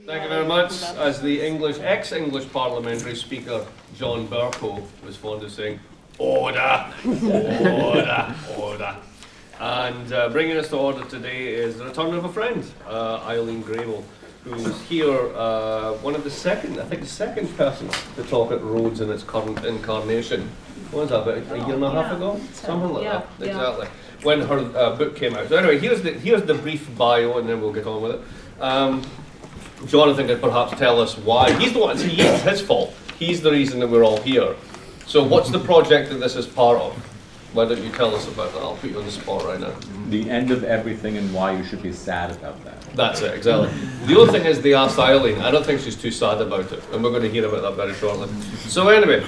Thank you very much. As the ex-English parliamentary speaker John Bercow was fond of saying, order, order, order. And bringing us to order today is the return of a friend, Ilene Grabel, who's here, one of the second person to talk at Rhodes in its current incarnation. What was that, about a year and a half ago? Something like that, exactly. When her book came out. So anyway, here's the brief bio, and then we'll get on with it. Jonathan could perhaps tell us why. He's the one, it's his fault. He's the reason that we're all here. So what's the project that this is part of? Why don't you tell us about that? I'll put you on the spot right now. The end of everything and why you should be sad about that. That's it, exactly. The other thing is they asked Ilene. I don't think she's too sad about it, and we're going to hear about that very shortly. So anyway,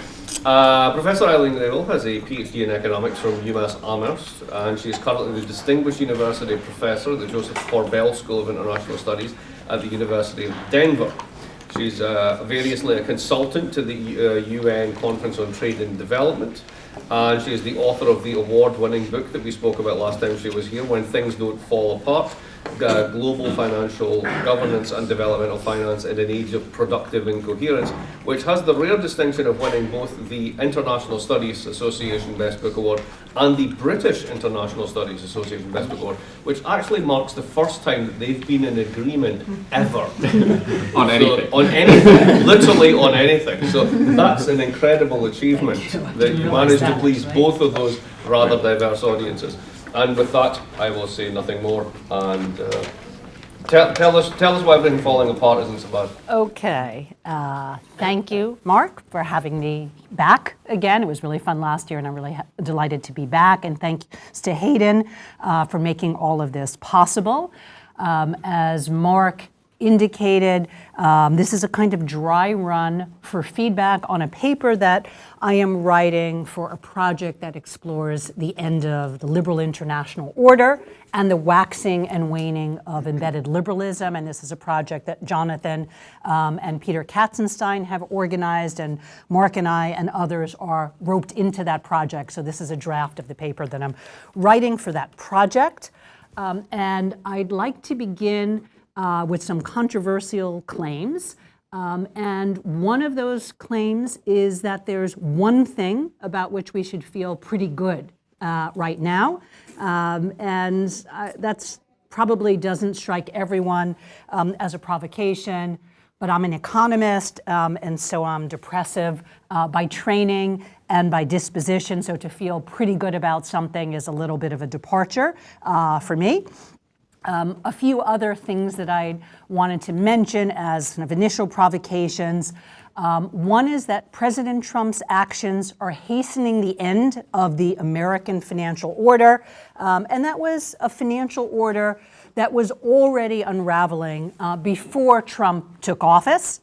Professor Ilene Grabel has a PhD in economics from UMass Amherst, and she's currently the Distinguished University Professor at the Joseph Corbell School of International Studies at the University of Denver. She's variously a consultant to the UN Conference on Trade and Development, and she is the author of the award-winning book that we spoke about last time she was here, When Things Don't Fall Apart, Global Financial Governance and Developmental Finance in an Age of Productive Incoherence, which has the rare distinction of winning both the International Studies Association Best Book Award and the British International Studies Association Best Book Award, which actually marks the first time that they've been in agreement ever. On anything. On anything, literally on anything. So that's an incredible achievement that you managed to please both of those rather diverse audiences. And with that, I will say nothing more. And tell us why everything falling apart isn't so bad. Okay. Thank you, Mark, for having me back again. It was really fun last year, and I'm really delighted to be back. And thanks to Hayden for making all of this possible. As Mark indicated, this is a kind of dry run for feedback on a paper that I am writing for a project that explores the end of the liberal international order and the waxing and waning of embedded liberalism. And this is a project that Jonathan and Peter Katzenstein have organized, and Mark and I and others are roped into that project. So this is a draft of the paper that I'm writing for that project. And I'd like to begin with some controversial claims. And one of those claims is that there's one thing about which we should feel pretty good right now. And that's probably doesn't strike everyone as a provocation, but I'm an economist, and so I'm depressive by training and by disposition. So to feel pretty good about something is a little bit of a departure for me. A few other things that I wanted to mention as kind of initial provocations. One is that President Trump's actions are hastening the end of the American financial order, and that was a financial order that was already unraveling before Trump took office.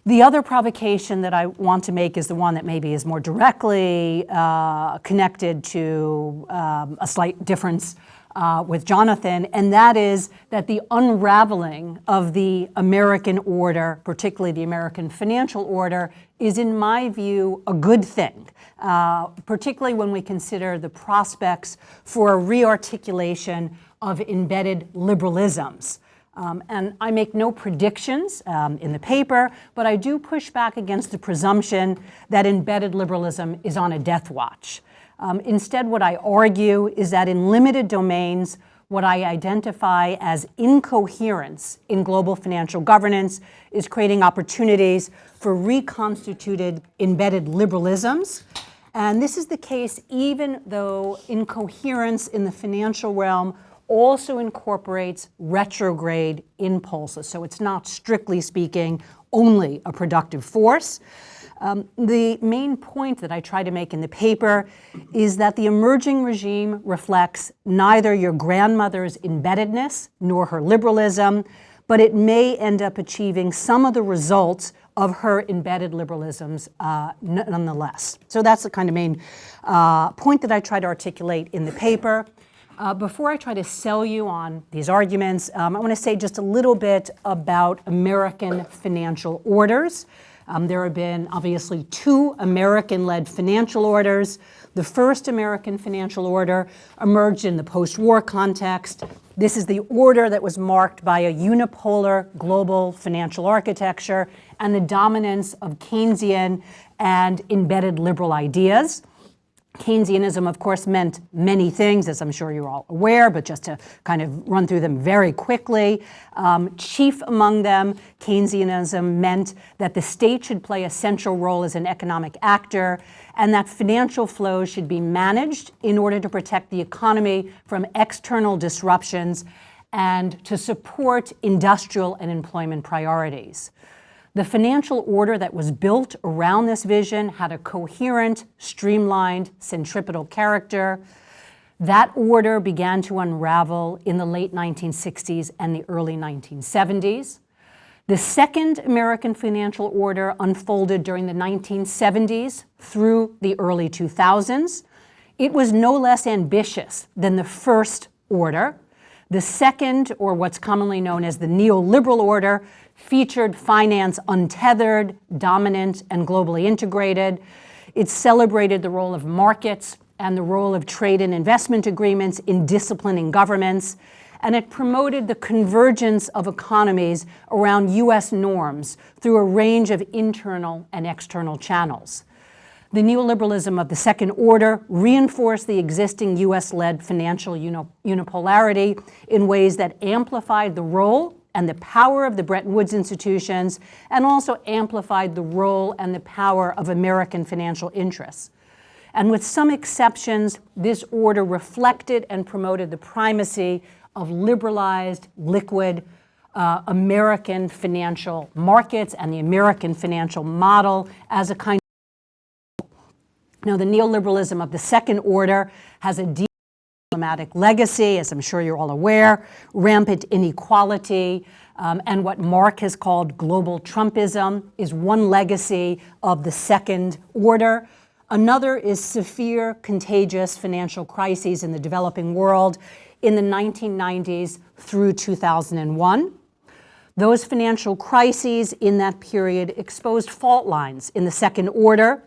The other provocation that I want to make is the one that maybe is more directly connected to a slight difference with Jonathan, and that is that the unraveling of the American order, particularly the American financial order, is, in my view, a good thing, particularly when we consider the prospects for a rearticulation of embedded liberalisms. And I make no predictions in the paper, but I do push back against the presumption that embedded liberalism is on a death watch. Instead, what I argue is that in limited domains, what I identify as incoherence in global financial governance is creating opportunities for reconstituted embedded liberalisms. And this is the case even though incoherence in the financial realm also incorporates retrograde impulses. So it's not, strictly speaking, only a productive force. The main point that I try to make in the paper is that the emerging regime reflects neither your grandmother's embeddedness nor her liberalism, but it may end up achieving some of the results of her embedded liberalisms nonetheless. So that's the kind of main point that I try to articulate in the paper. Before I try to sell you on these arguments, I want to say just a little bit about American financial orders. There have been obviously two American-led financial orders. The first American financial order emerged in the post-war context. This is the order that was marked by a unipolar global financial architecture and the dominance of Keynesian and embedded liberal ideas. Keynesianism, of course, meant many things, as I'm sure you're all aware, but just to kind of run through them very quickly. Chief among them, Keynesianism meant that the state should play a central role as an economic actor, and that financial flows should be managed in order to protect the economy from external disruptions and to support industrial and employment priorities. The financial order that was built around this vision had a coherent, streamlined, centripetal character. That order began to unravel in the late 1960s and the early 1970s. The second American financial order unfolded during the 1970s through the early 2000s. It was no less ambitious than the first order. The second, or what's commonly known as the neoliberal order, featured finance untethered, dominant, and globally integrated. It celebrated the role of markets and the role of trade and investment agreements in disciplining governments, and it promoted the convergence of economies around US norms through a range of internal and external channels. The neoliberalism of the second order reinforced the existing US-led financial unipolarity in ways that amplified the role and the power of the Bretton Woods institutions, and also amplified the role and the power of American financial interests. And with some exceptions, this order reflected and promoted the primacy of liberalized, liquid, American financial markets and the American financial model as a kind of. Now, the neoliberalism of the second order has a deep problematic legacy, as I'm sure you're all aware, rampant inequality, and what Mark has called global Trumpism is one legacy of the second order. Another is severe, contagious financial crises in the developing world in the 1990s through 2001. Those financial crises in that period exposed fault lines in the second order.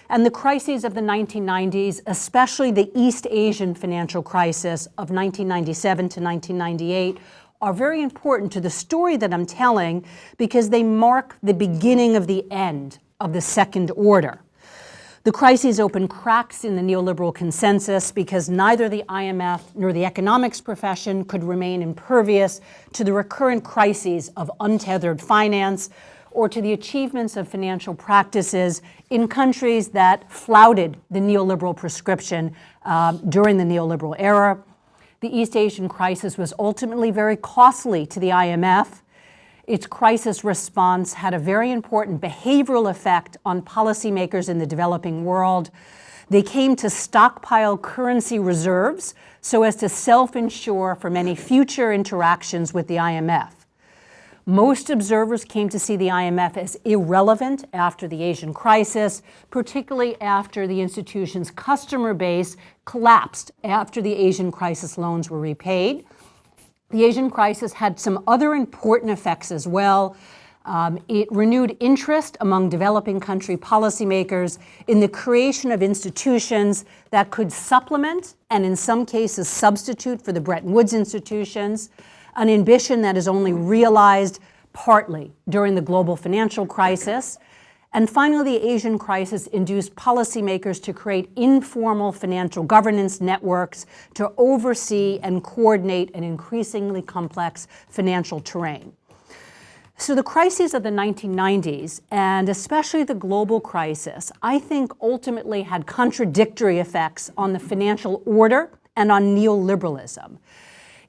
And the crises of the 1990s, especially the East Asian financial crisis of 1997 to 1998, are very important to the story that I'm telling because they mark the beginning of the end of the second order. The crises opened cracks in the neoliberal consensus because neither the IMF nor the economics profession could remain impervious to the recurrent crises of untethered finance or to the achievements of financial practices in countries that flouted the neoliberal prescription during the neoliberal era. The East Asian crisis was ultimately very costly to the IMF. Its crisis response had a very important behavioral effect on policymakers in the developing world. They came to stockpile currency reserves so as to self-insure from any future interactions with the IMF. Most observers came to see the IMF as irrelevant after the Asian crisis, particularly after the institution's customer base collapsed after the Asian crisis loans were repaid. The Asian crisis had some other important effects as well. It renewed interest among developing country policymakers in the creation of institutions that could supplement and in some cases substitute for the Bretton Woods institutions, an ambition that is only realized partly during the global financial crisis. And finally, the Asian crisis induced policymakers to create informal financial governance networks to oversee and coordinate an increasingly complex financial terrain. So the crises of the 1990s, and especially the global crisis, I think ultimately had contradictory effects on the financial order and on neoliberalism.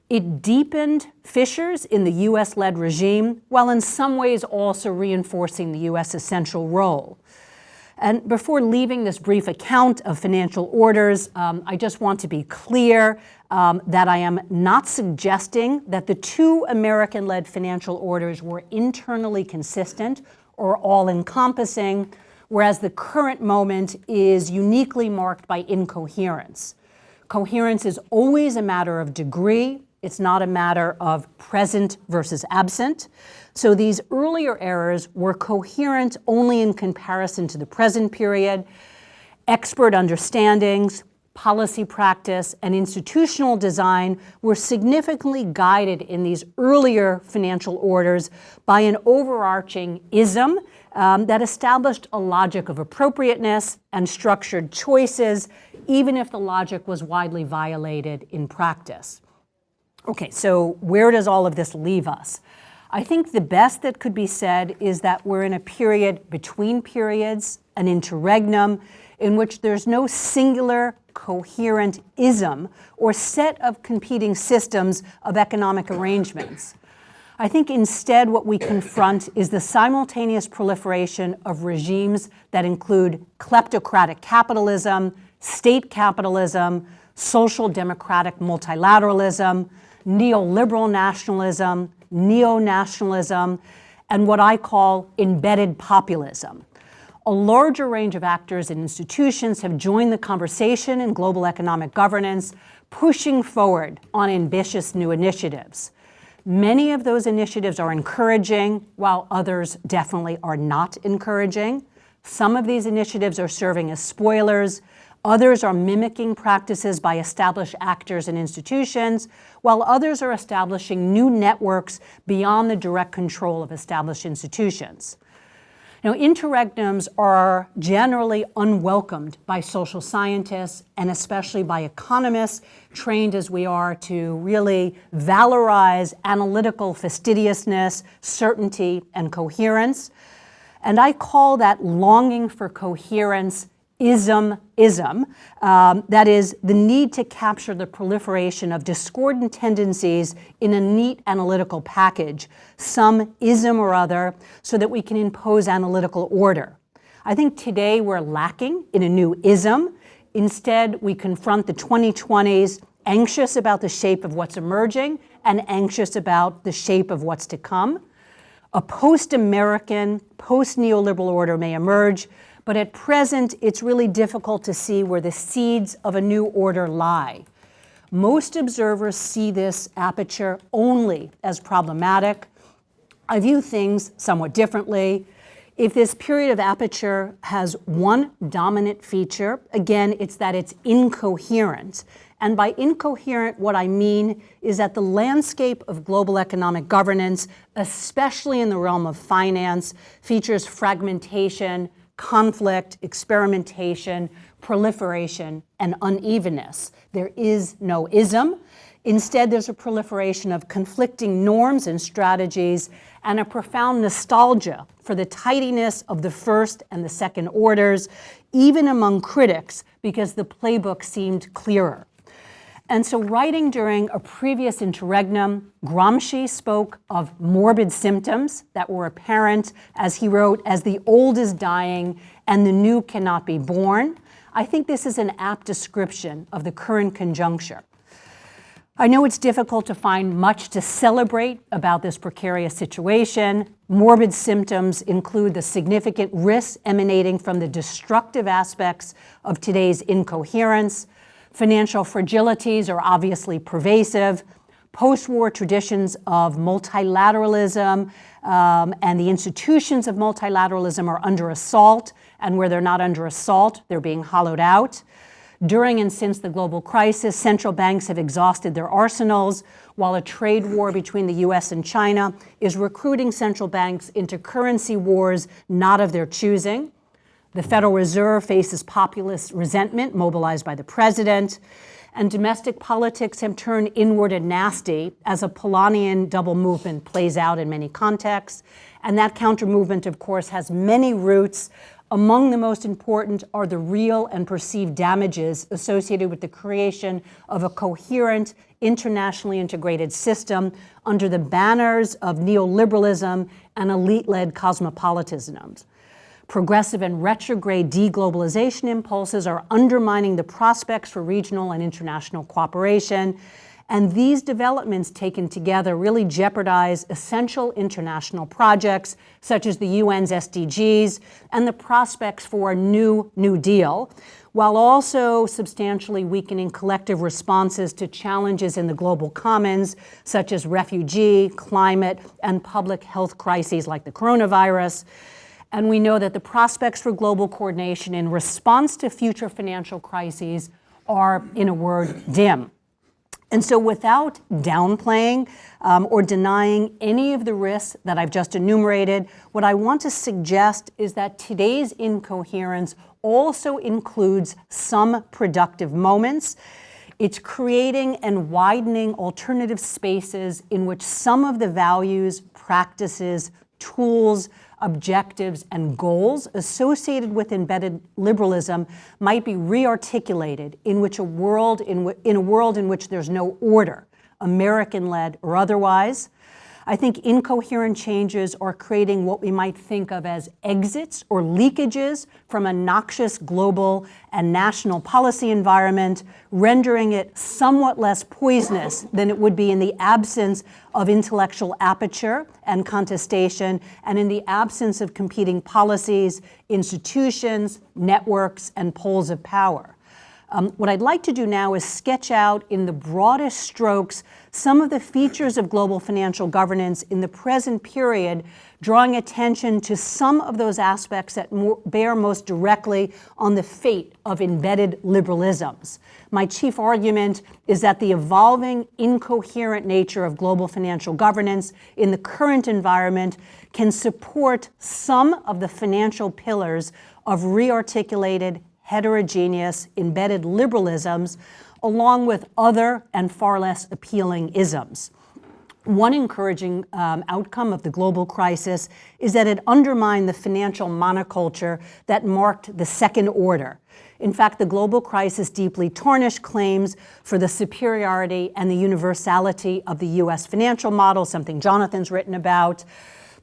It deepened fissures in the US-led regime, while in some ways also reinforcing the US's central role. And before leaving this brief account of financial orders, I just want to be clear that I am not suggesting that the two American-led financial orders were internally consistent or all-encompassing, whereas the current moment is uniquely marked by incoherence. Coherence is always a matter of degree. It's not a matter of present versus absent. So these earlier eras were coherent only in comparison to the present period. Expert understandings, policy practice, and institutional design were significantly guided in these earlier financial orders by an overarching ism that established a logic of appropriateness and structured choices, even if the logic was widely violated in practice. Okay, so where does all of this leave us? I think the best that could be said is that we're in a period between periods, an interregnum, in which there's no singular coherent ism or set of competing systems of economic arrangements. I think instead what we confront is the simultaneous proliferation of regimes that include kleptocratic capitalism, state capitalism, social democratic multilateralism, neoliberal nationalism, neo-nationalism, and what I call embedded populism. A larger range of actors and institutions have joined the conversation in global economic governance, pushing forward on ambitious new initiatives. Many of those initiatives are encouraging, while others definitely are not encouraging. Some of these initiatives are serving as spoilers. Others are mimicking practices by established actors and institutions, while others are establishing new networks beyond the direct control of established institutions. Now, interregnums are generally unwelcomed by social scientists and especially by economists, trained as we are to really valorize analytical fastidiousness, certainty, and coherence. And I call that longing for coherence ism. That is, the need to capture the proliferation of discordant tendencies in a neat analytical package, some ism or other, so that we can impose analytical order. I think today we're lacking in a new ism. Instead, we confront the 2020s anxious about the shape of what's emerging and anxious about the shape of what's to come. A post-American, post-neoliberal order may emerge, but at present, it's really difficult to see where the seeds of a new order lie. Most observers see this aperture only as problematic. I view things somewhat differently. If this period of aperture has one dominant feature, again, it's that it's incoherent. And by incoherent, what I mean is that the landscape of global economic governance, especially in the realm of finance, features fragmentation, conflict, experimentation, proliferation, and unevenness. There is no ism. Instead, there's a proliferation of conflicting norms and strategies and a profound nostalgia for the tidiness of the first and the second orders, even among critics, because the playbook seemed clearer. And so, writing during a previous interregnum, Gramsci spoke of morbid symptoms that were apparent, as he wrote, as the old is dying and the new cannot be born. I think this is an apt description of the current conjuncture. I know it's difficult to find much to celebrate about this precarious situation. Morbid symptoms include the significant risks emanating from the destructive aspects of today's incoherence. Financial fragilities are obviously pervasive. Post-war traditions of multilateralism and the institutions of multilateralism are under assault, and where they're not under assault, they're being hollowed out. During and since the global crisis, central banks have exhausted their arsenals, while a trade war between the US and China is recruiting central banks into currency wars not of their choosing. The Federal Reserve faces populist resentment mobilized by the president, and domestic politics have turned inward and nasty as a Polanyian double movement plays out in many contexts. And that counter-movement, of course, has many roots. Among the most important are the real and perceived damages associated with the creation of a coherent, internationally integrated system under the banners of neoliberalism and elite-led cosmopolitanism. Progressive and retrograde deglobalization impulses are undermining the prospects for regional and international cooperation, and these developments taken together really jeopardize essential international projects such as the UN's SDGs and the prospects for a new New Deal, while also substantially weakening collective responses to challenges in the global commons such as refugee, climate, and public health crises like the coronavirus. And we know that the prospects for global coordination in response to future financial crises are, in a word, dim. And so without downplaying or denying any of the risks that I've just enumerated, what I want to suggest is that today's incoherence also includes some productive moments. It's creating and widening alternative spaces in which some of the values, practices, tools, objectives, and goals associated with embedded liberalism might be re-articulated in a world in which there's no order, American-led or otherwise. I think incoherent changes are creating what we might think of as exits or leakages from a noxious global and national policy environment, rendering it somewhat less poisonous than it would be in the absence of intellectual aperture and contestation, and in the absence of competing policies, institutions, networks, and poles of power. What I'd like to do now is sketch out in the broadest strokes some of the features of global financial governance in the present period, drawing attention to some of those aspects that bear most directly on the fate of embedded liberalisms. My chief argument is that the evolving, incoherent nature of global financial governance in the current environment can support some of the financial pillars of re-articulated, heterogeneous, embedded liberalisms, along with other and far less appealing isms. One encouraging outcome of the global crisis is that it undermined the financial monoculture that marked the second order. In fact, the global crisis deeply tarnished claims for the superiority and the universality of the US financial model, something Jonathan's written about.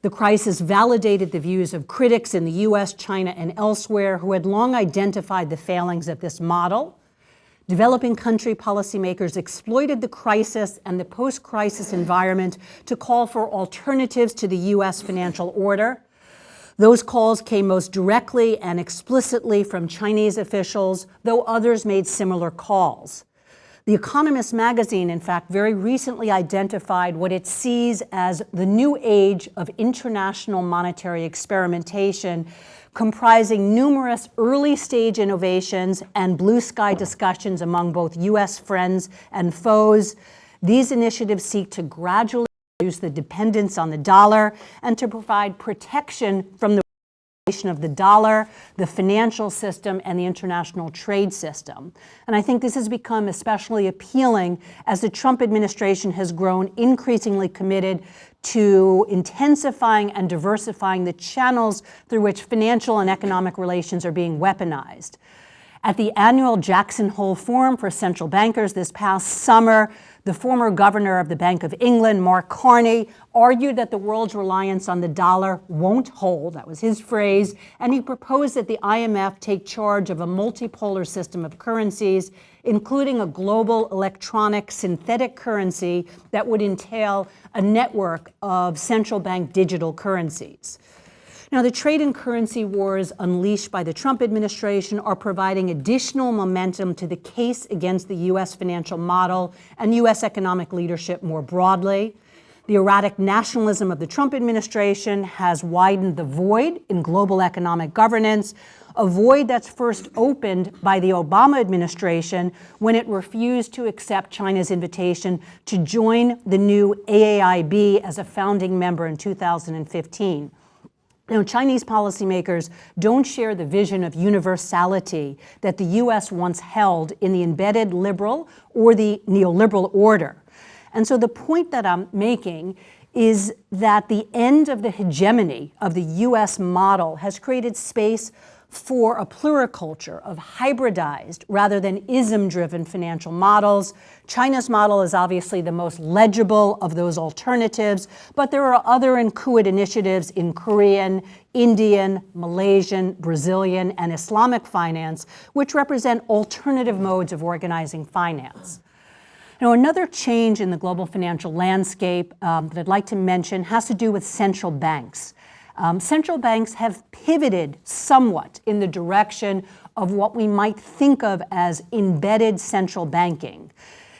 The crisis validated the views of critics in the US, China, and elsewhere who had long identified the failings of this model. Developing country policymakers exploited the crisis and the post-crisis environment to call for alternatives to the US financial order. Those calls came most directly and explicitly from Chinese officials, though others made similar calls. The Economist magazine, in fact, very recently identified what it sees as the new age of international monetary experimentation, comprising numerous early-stage innovations and blue-sky discussions among both U.S. friends and foes. These initiatives seek to gradually reduce the dependence on the dollar and to provide protection from the of the dollar, the financial system, and the international trade system. And I think this has become especially appealing as the Trump administration has grown increasingly committed to intensifying and diversifying the channels through which financial and economic relations are being weaponized. At the annual Jackson Hole Forum for Central Bankers this past summer, the former governor of the Bank of England, Mark Carney, argued that the world's reliance on the dollar won't hold, that was his phrase, and he proposed that the IMF take charge of a multipolar system of currencies, including a global electronic synthetic currency that would entail a network of central bank digital currencies. Now, the trade and currency wars unleashed by the Trump administration are providing additional momentum to the case against the U.S. financial model and U.S. economic leadership more broadly. The erratic nationalism of the Trump administration has widened the void in global economic governance, a void that's first opened by the Obama administration when it refused to accept China's invitation to join the new AAIB as a founding member in 2015. Now, Chinese policymakers don't share the vision of universality that the U.S. once held in the embedded liberal or the neoliberal order. And so the point that I'm making is that the end of the hegemony of the U.S. model has created space for a pluriculture of hybridized rather than ism-driven financial models. China's model is obviously the most legible of those alternatives, but there are other inchoate initiatives in Korean, Indian, Malaysian, Brazilian, and Islamic finance, which represent alternative modes of organizing finance. Now, another change in the global financial landscape that I'd like to mention has to do with central banks. Central banks have pivoted somewhat in the direction of what we might think of as embedded central banking.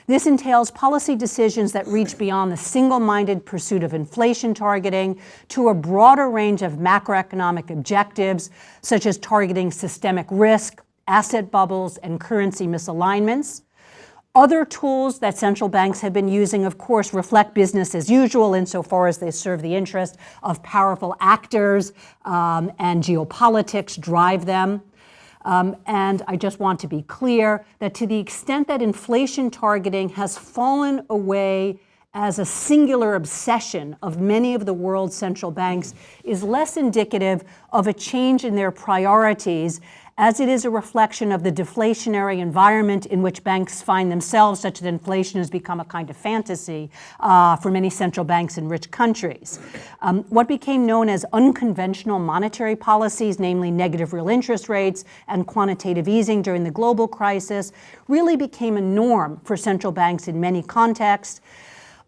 This entails policy decisions that reach beyond the single-minded pursuit of inflation targeting to a broader range of macroeconomic objectives, such as targeting systemic risk, asset bubbles, and currency misalignments. Other tools that central banks have been using, of course, reflect business as usual insofar as they serve the interest of powerful actors and geopolitics drive them. And I just want to be clear that to the extent that inflation targeting has fallen away as a singular obsession of many of the world's central banks is less indicative of a change in their priorities, as it is a reflection of the deflationary environment in which banks find themselves, such that inflation has become a kind of fantasy for many central banks in rich countries. What became known as unconventional monetary policies, namely negative real interest rates and quantitative easing during the global crisis, really became a norm for central banks in many contexts.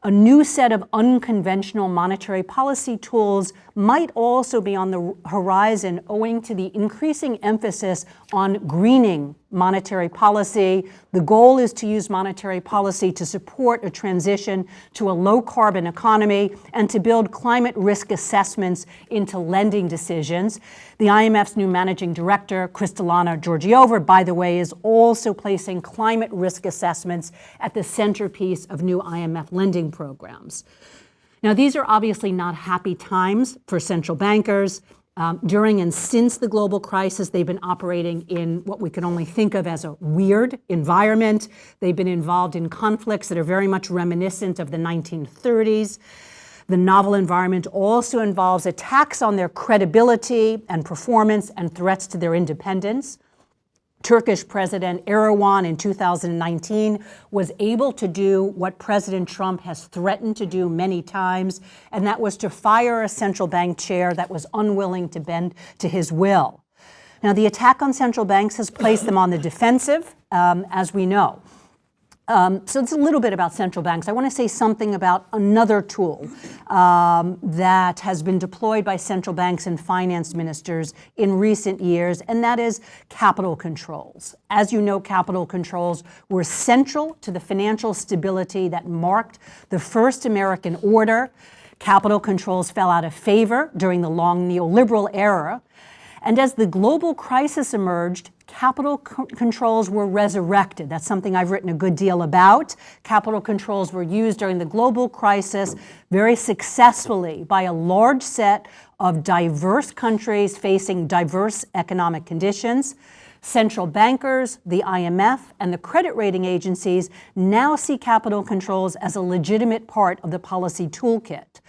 A new set of unconventional monetary policy tools might also be on the horizon owing to the increasing emphasis on greening monetary policy. The goal is to use monetary policy to support a transition to a low-carbon economy and to build climate risk assessments into lending decisions. The IMF's new managing director, Kristalina Georgieva, by the way, is also placing climate risk assessments at the centerpiece of new IMF lending programs. Now, these are obviously not happy times for central bankers. During and since the global crisis, they've been operating in what we can only think of as a weird environment. They've been involved in conflicts that are very much reminiscent of the 1930s. The novel environment also involves attacks on their credibility and performance and threats to their independence. Turkish President Erdogan in 2019 was able to do what President Trump has threatened to do many times, and that was to fire a central bank chair that was unwilling to bend to his will. Now, the attack on central banks has placed them on the defensive, as we know. So it's a little bit about central banks. I want to say something about another tool that has been deployed by central banks and finance ministers in recent years, and that is capital controls. As you know, capital controls were central to the financial stability that marked the first American order. Capital controls fell out of favor during the long neoliberal era. And as the global crisis emerged, capital controls were resurrected. That's something I've written a good deal about. Capital controls were used during the global crisis very successfully by a large set of diverse countries facing diverse economic conditions. Central bankers, the IMF, and the credit rating agencies now see capital controls as a legitimate part of the policy toolkit.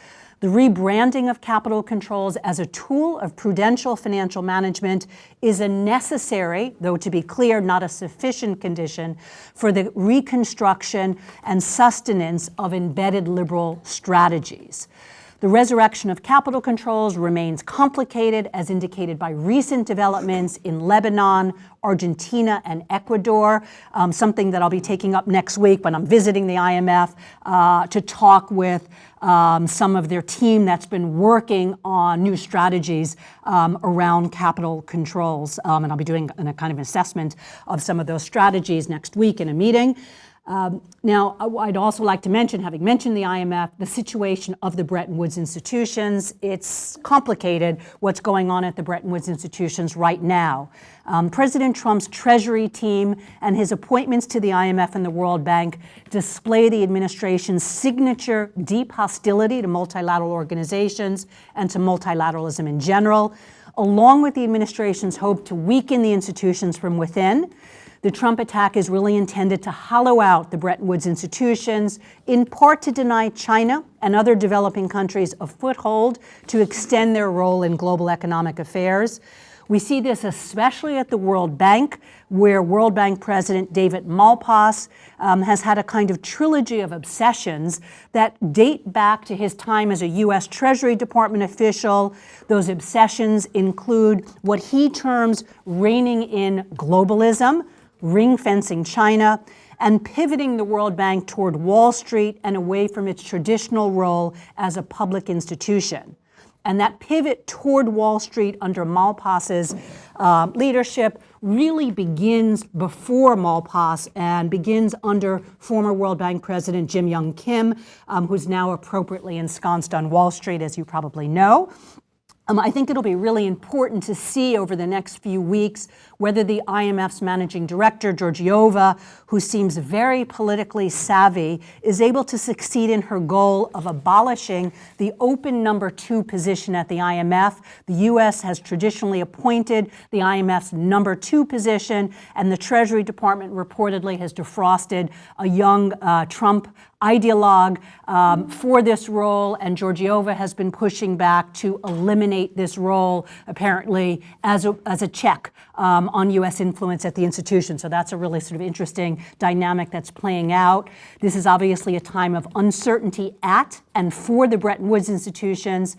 The rebranding of capital controls as a tool of prudential financial management is a necessary, though to be clear, not a sufficient condition for the reconstruction and sustenance of embedded liberal strategies. The resurrection of capital controls remains complicated, as indicated by recent developments in Lebanon, Argentina, and Ecuador, something that I'll be taking up next week when I'm visiting the IMF to talk with some of their team that's been working on new strategies around capital controls. And I'll be doing a kind of assessment of some of those strategies next week in a meeting. Now, I'd also like to mention, having mentioned the IMF, the situation of the Bretton Woods institutions. It's complicated what's going on at the Bretton Woods institutions right now. President Trump's Treasury team and his appointments to the IMF and the World Bank display the administration's signature deep hostility to multilateral organizations and to multilateralism in general, along with the administration's hope to weaken the institutions from within. The Trump attack is really intended to hollow out the Bretton Woods institutions, in part to deny China and other developing countries a foothold to extend their role in global economic affairs. We see this especially at the World Bank, where World Bank President David Malpass has had a kind of trilogy of obsessions that date back to his time as a U.S. Treasury Department official. Those obsessions include what he terms reining in globalism, ring-fencing China, and pivoting the World Bank toward Wall Street and away from its traditional role as a public institution. And that pivot toward Wall Street under Malpass's leadership really begins before Malpass and begins under former World Bank President Jim Young Kim, who's now appropriately ensconced on Wall Street, as you probably know. I think it'll be really important to see over the next few weeks whether the IMF's managing director, Georgieva, who seems very politically savvy, is able to succeed in her goal of abolishing the open number 2 position at the IMF. The U.S. has traditionally appointed the IMF's number 2 position, and the Treasury Department reportedly has defrosted a young Trump ideologue for this role, and Georgieva has been pushing back to eliminate this role, apparently, as a check on U.S. influence at the institution. So that's a really sort of interesting dynamic that's playing out. This is obviously a time of uncertainty at and for the Bretton Woods institutions.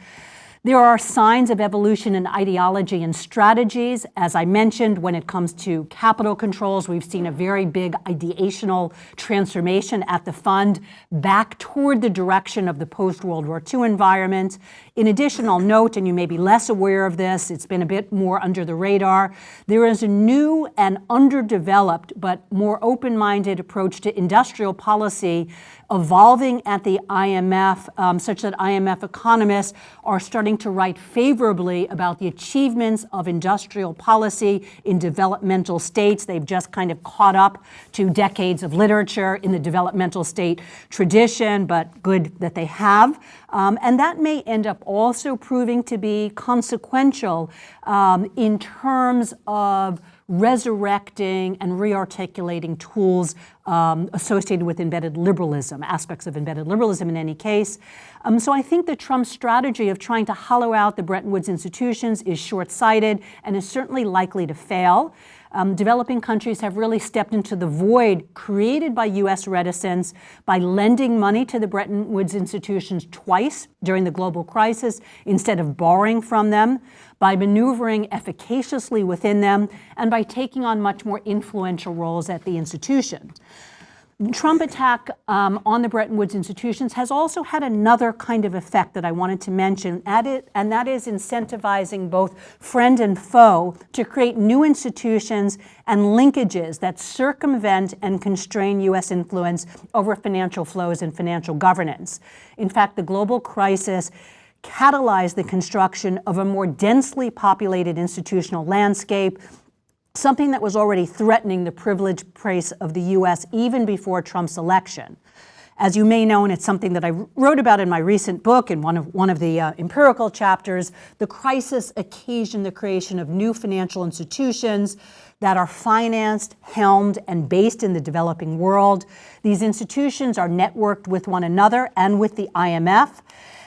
There are signs of evolution in ideology and strategies. As I mentioned, when it comes to capital controls, we've seen a very big ideational transformation at the fund back toward the direction of the post-World War II environment. In addition, I'll note, and you may be less aware of this, it's been a bit more under the radar, there is a new and underdeveloped but more open-minded approach to industrial policy evolving at the IMF, such that IMF economists are starting to write favorably about the achievements of industrial policy in developmental states. They've just kind of caught up to decades of literature in the developmental state tradition, but good that they have. And that may end up also proving to be consequential in terms of resurrecting and rearticulating tools associated with embedded liberalism, aspects of embedded liberalism in any case. So I think the Trump strategy of trying to hollow out the Bretton Woods institutions is short-sighted and is certainly likely to fail. Developing countries have really stepped into the void created by U.S. reticence by lending money to the Bretton Woods institutions twice during the global crisis instead of borrowing from them, by maneuvering efficaciously within them, and by taking on much more influential roles at the institutions. The Trump attack on the Bretton Woods institutions has also had another kind of effect that I wanted to mention, and that is incentivizing both friend and foe to create new institutions and linkages that circumvent and constrain U.S. influence over financial flows and financial governance. In fact, the global crisis catalyzed the construction of a more densely populated institutional landscape, something that was already threatening the privileged place of the U.S. even before Trump's election. As you may know, and it's something that I wrote about in my recent book in one of the empirical chapters, the crisis occasioned the creation of new financial institutions that are financed, helmed, and based in the developing world. These institutions are networked with one another and with the IMF.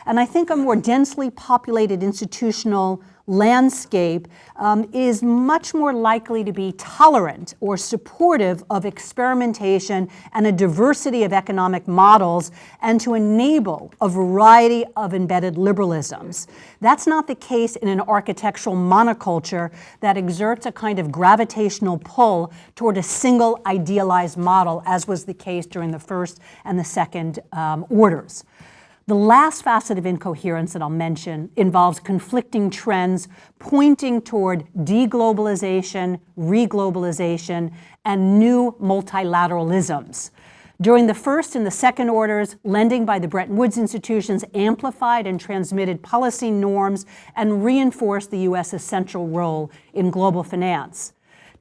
And I think a more densely populated institutional landscape is much more likely to be tolerant or supportive of experimentation and a diversity of economic models and to enable a variety of embedded liberalisms. That's not the case in an architectural monoculture that exerts a kind of gravitational pull toward a single idealized model, as was the case during the first and the second orders. The last facet of incoherence that I'll mention involves conflicting trends pointing toward deglobalization, reglobalization, and new multilateralisms. During the first and the second orders, lending by the Bretton Woods institutions amplified and transmitted policy norms and reinforced the U.S.'s central role in global finance.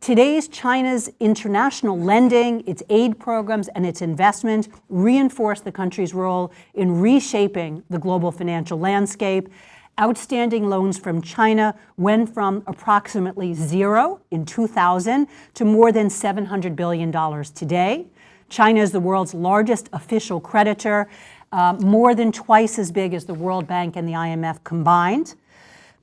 Today's China's international lending, its aid programs, and its investment reinforce the country's role in reshaping the global financial landscape. Outstanding loans from China went from approximately zero in 2000 to more than $700 billion today. China is the world's largest official creditor, more than twice as big as the World Bank and the IMF combined.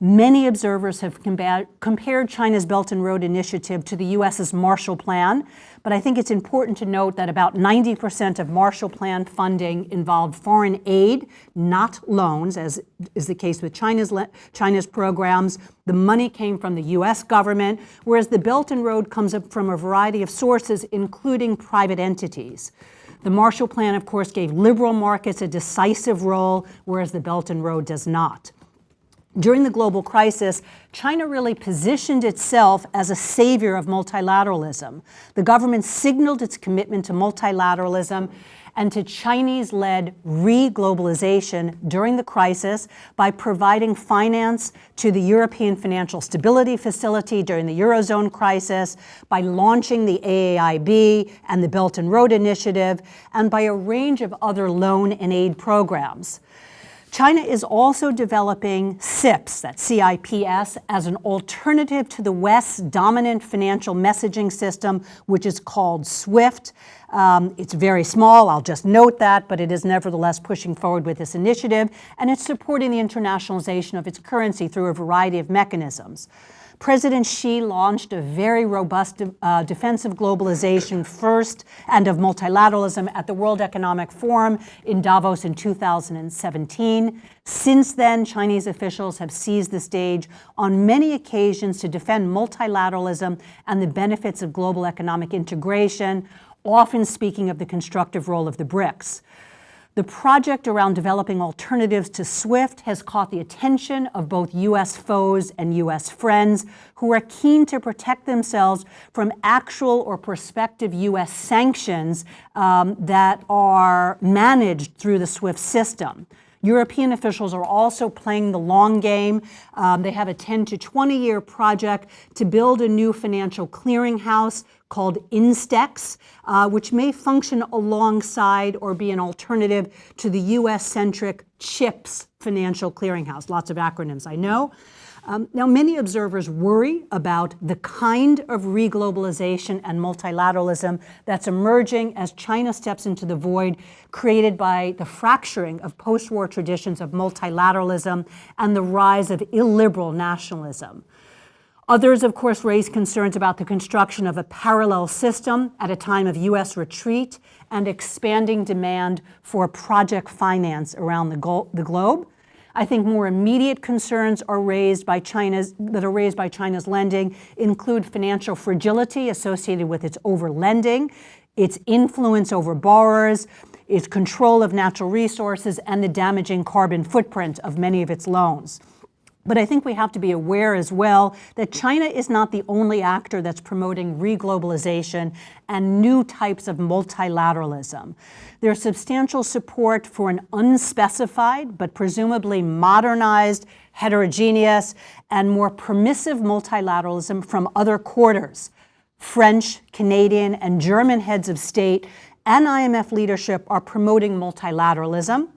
Many observers have compared China's Belt and Road Initiative to the U.S.'s Marshall Plan, but I think it's important to note that about 90% of Marshall Plan funding involved foreign aid, not loans, as is the case with China's programs. The money came from the U.S. government, whereas the Belt and Road comes up from a variety of sources, including private entities. The Marshall Plan, of course, gave liberal markets a decisive role, whereas the Belt and Road does not. During the global crisis, China really positioned itself as a savior of multilateralism. The government signaled its commitment to multilateralism and to Chinese-led reglobalization during the crisis by providing finance to the European Financial Stability Facility during the Eurozone crisis, by launching the AAIB and the Belt and Road Initiative, and by a range of other loan and aid programs. China is also developing CIPS, that's CIPS, as an alternative to the West's dominant financial messaging system, which is called SWIFT. It's very small, I'll just note that, but it is nevertheless pushing forward with this initiative, and it's supporting the internationalization of its currency through a variety of mechanisms. President Xi launched a very robust defense of globalization first and of multilateralism at the World Economic Forum in Davos in 2017. Since then, Chinese officials have seized the stage on many occasions to defend multilateralism and the benefits of global economic integration, often speaking of the constructive role of the BRICS. The project around developing alternatives to SWIFT has caught the attention of both U.S. foes and U.S. friends who are keen to protect themselves from actual or prospective U.S. sanctions that are managed through the SWIFT system. European officials are also playing the long game. They have a 10 to 20-year project to build a new financial clearinghouse called Instex, which may function alongside or be an alternative to the US-centric CHIPS financial clearinghouse. Lots of acronyms, I know. Now, many observers worry about the kind of reglobalization and multilateralism that's emerging as China steps into the void created by the fracturing of post-war traditions of multilateralism and the rise of illiberal nationalism. Others, of course, raise concerns about the construction of a parallel system at a time of U.S. retreat and expanding demand for project finance around the globe. I think more immediate concerns are raised by China's lending include financial fragility associated with its overlending, its influence over borrowers, its control of natural resources, and the damaging carbon footprint of many of its loans. But I think we have to be aware as well that China is not the only actor that's promoting reglobalization and new types of multilateralism. There's substantial support for an unspecified but presumably modernized, heterogeneous, and more permissive multilateralism from other quarters. French, Canadian, and German heads of state and IMF leadership are promoting multilateralism.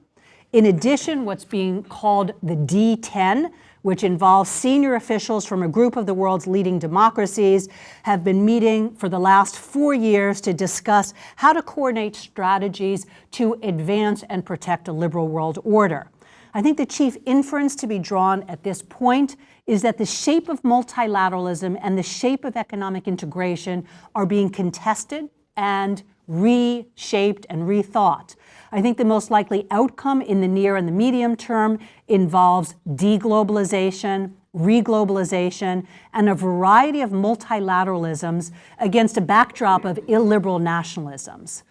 In addition, what's being called the D10, which involves senior officials from a group of the world's leading democracies, have been meeting for the last 4 years to discuss how to coordinate strategies to advance and protect a liberal world order. I think the chief inference to be drawn at this point is that the shape of multilateralism and the shape of economic integration are being contested and reshaped and rethought. I think the most likely outcome in the near and the medium term involves deglobalization, reglobalization, and a variety of multilateralisms against a backdrop of illiberal nationalisms.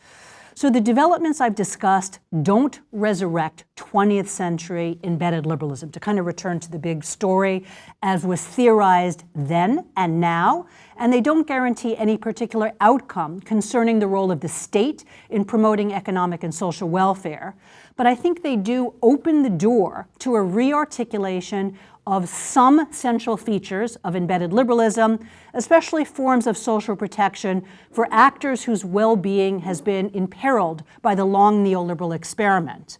So the developments I've discussed don't resurrect 20th century embedded liberalism, to kind of return to the big story as was theorized then and now, and they don't guarantee any particular outcome concerning the role of the state in promoting economic and social welfare. But I think they do open the door to a rearticulation of some central features of embedded liberalism, especially forms of social protection for actors whose well-being has been imperiled by the long neoliberal experiment.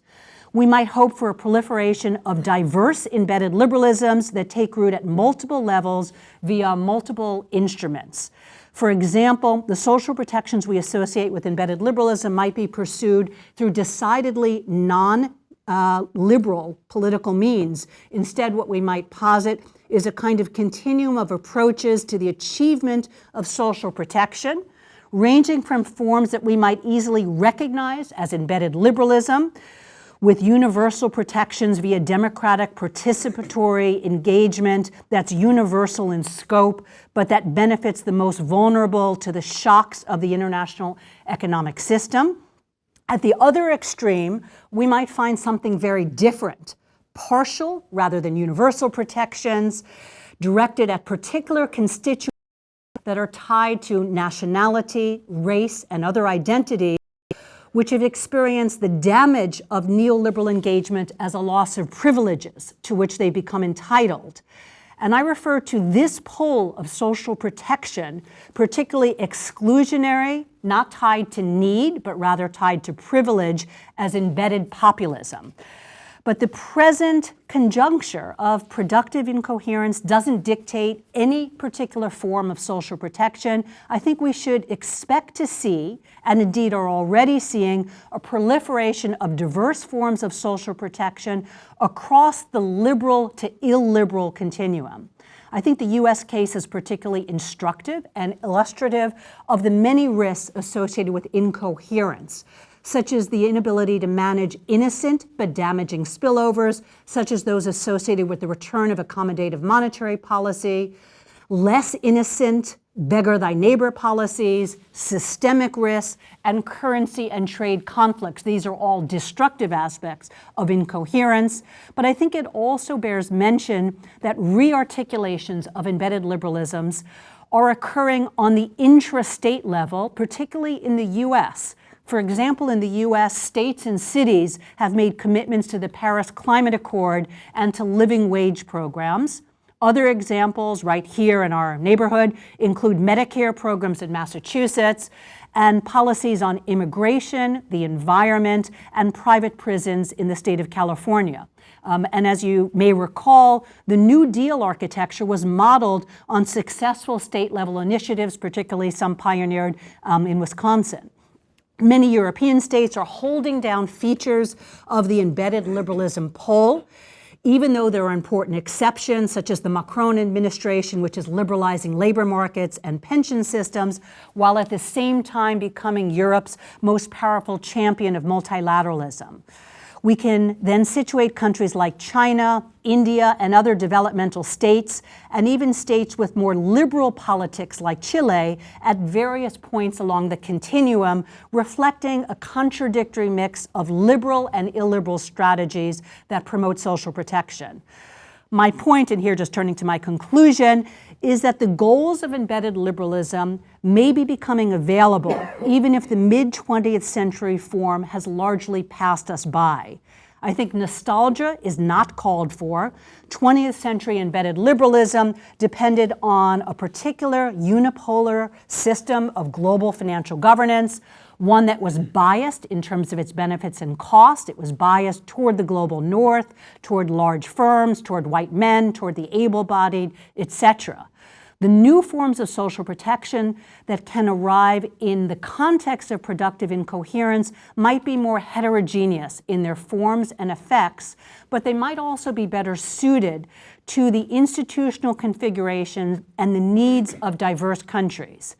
We might hope for a proliferation of diverse embedded liberalisms that take root at multiple levels via multiple instruments. For example, the social protections we associate with embedded liberalism might be pursued through decidedly non-liberal political means. Instead, what we might posit is a kind of continuum of approaches to the achievement of social protection, ranging from forms that we might easily recognize as embedded liberalism, with universal protections via democratic participatory engagement that's universal in scope, but that benefits the most vulnerable to the shocks of the international economic system. At the other extreme, we might find something very different, partial rather than universal protections directed at particular constituents that are tied to nationality, race, and other identities, which have experienced the damage of neoliberal engagement as a loss of privileges to which they become entitled. And I refer to this pole of social protection, particularly exclusionary, not tied to need, but rather tied to privilege, as embedded populism. But the present conjuncture of productive incoherence doesn't dictate any particular form of social protection. I think we should expect to see, and indeed are already seeing, a proliferation of diverse forms of social protection across the liberal to illiberal continuum. I think the US case is particularly instructive and illustrative of the many risks associated with incoherence, such as the inability to manage innocent but damaging spillovers, such as those associated with the return of accommodative monetary policy, less innocent beggar thy neighbor policies, systemic risks, and currency and trade conflicts. These are all destructive aspects of incoherence. But I think it also bears mention that re-articulations of embedded liberalisms are occurring on the intra-state level, particularly in the US. For example, in the US, states and cities have made commitments to the Paris Climate Accord and to living wage programs. Other examples right here in our neighborhood include Medicare programs in Massachusetts and policies on immigration, the environment, and private prisons in the state of California. And as you may recall, the New Deal architecture was modeled on successful state-level initiatives, particularly some pioneered in Wisconsin. Many European states are holding down features of the embedded liberalism pole, even though there are important exceptions, such as the Macron administration, which is liberalizing labor markets and pension systems, while at the same time becoming Europe's most powerful champion of multilateralism. We can then situate countries like China, India, and other developmental states, and even states with more liberal politics like Chile at various points along the continuum, reflecting a contradictory mix of liberal and illiberal strategies that promote social protection. My point, and here just turning to my conclusion, is that the goals of embedded liberalism may be becoming available, even if the mid-20th century form has largely passed us by. I think nostalgia is not called for. 20th century embedded liberalism depended on a particular unipolar system of global financial governance, one that was biased in terms of its benefits and cost. It was biased toward the global north, toward large firms, toward white men, toward the able-bodied, etc. The new forms of social protection that can arrive in the context of productive incoherence might be more heterogeneous in their forms and effects, but they might also be better suited to the institutional configuration and the needs of diverse countries.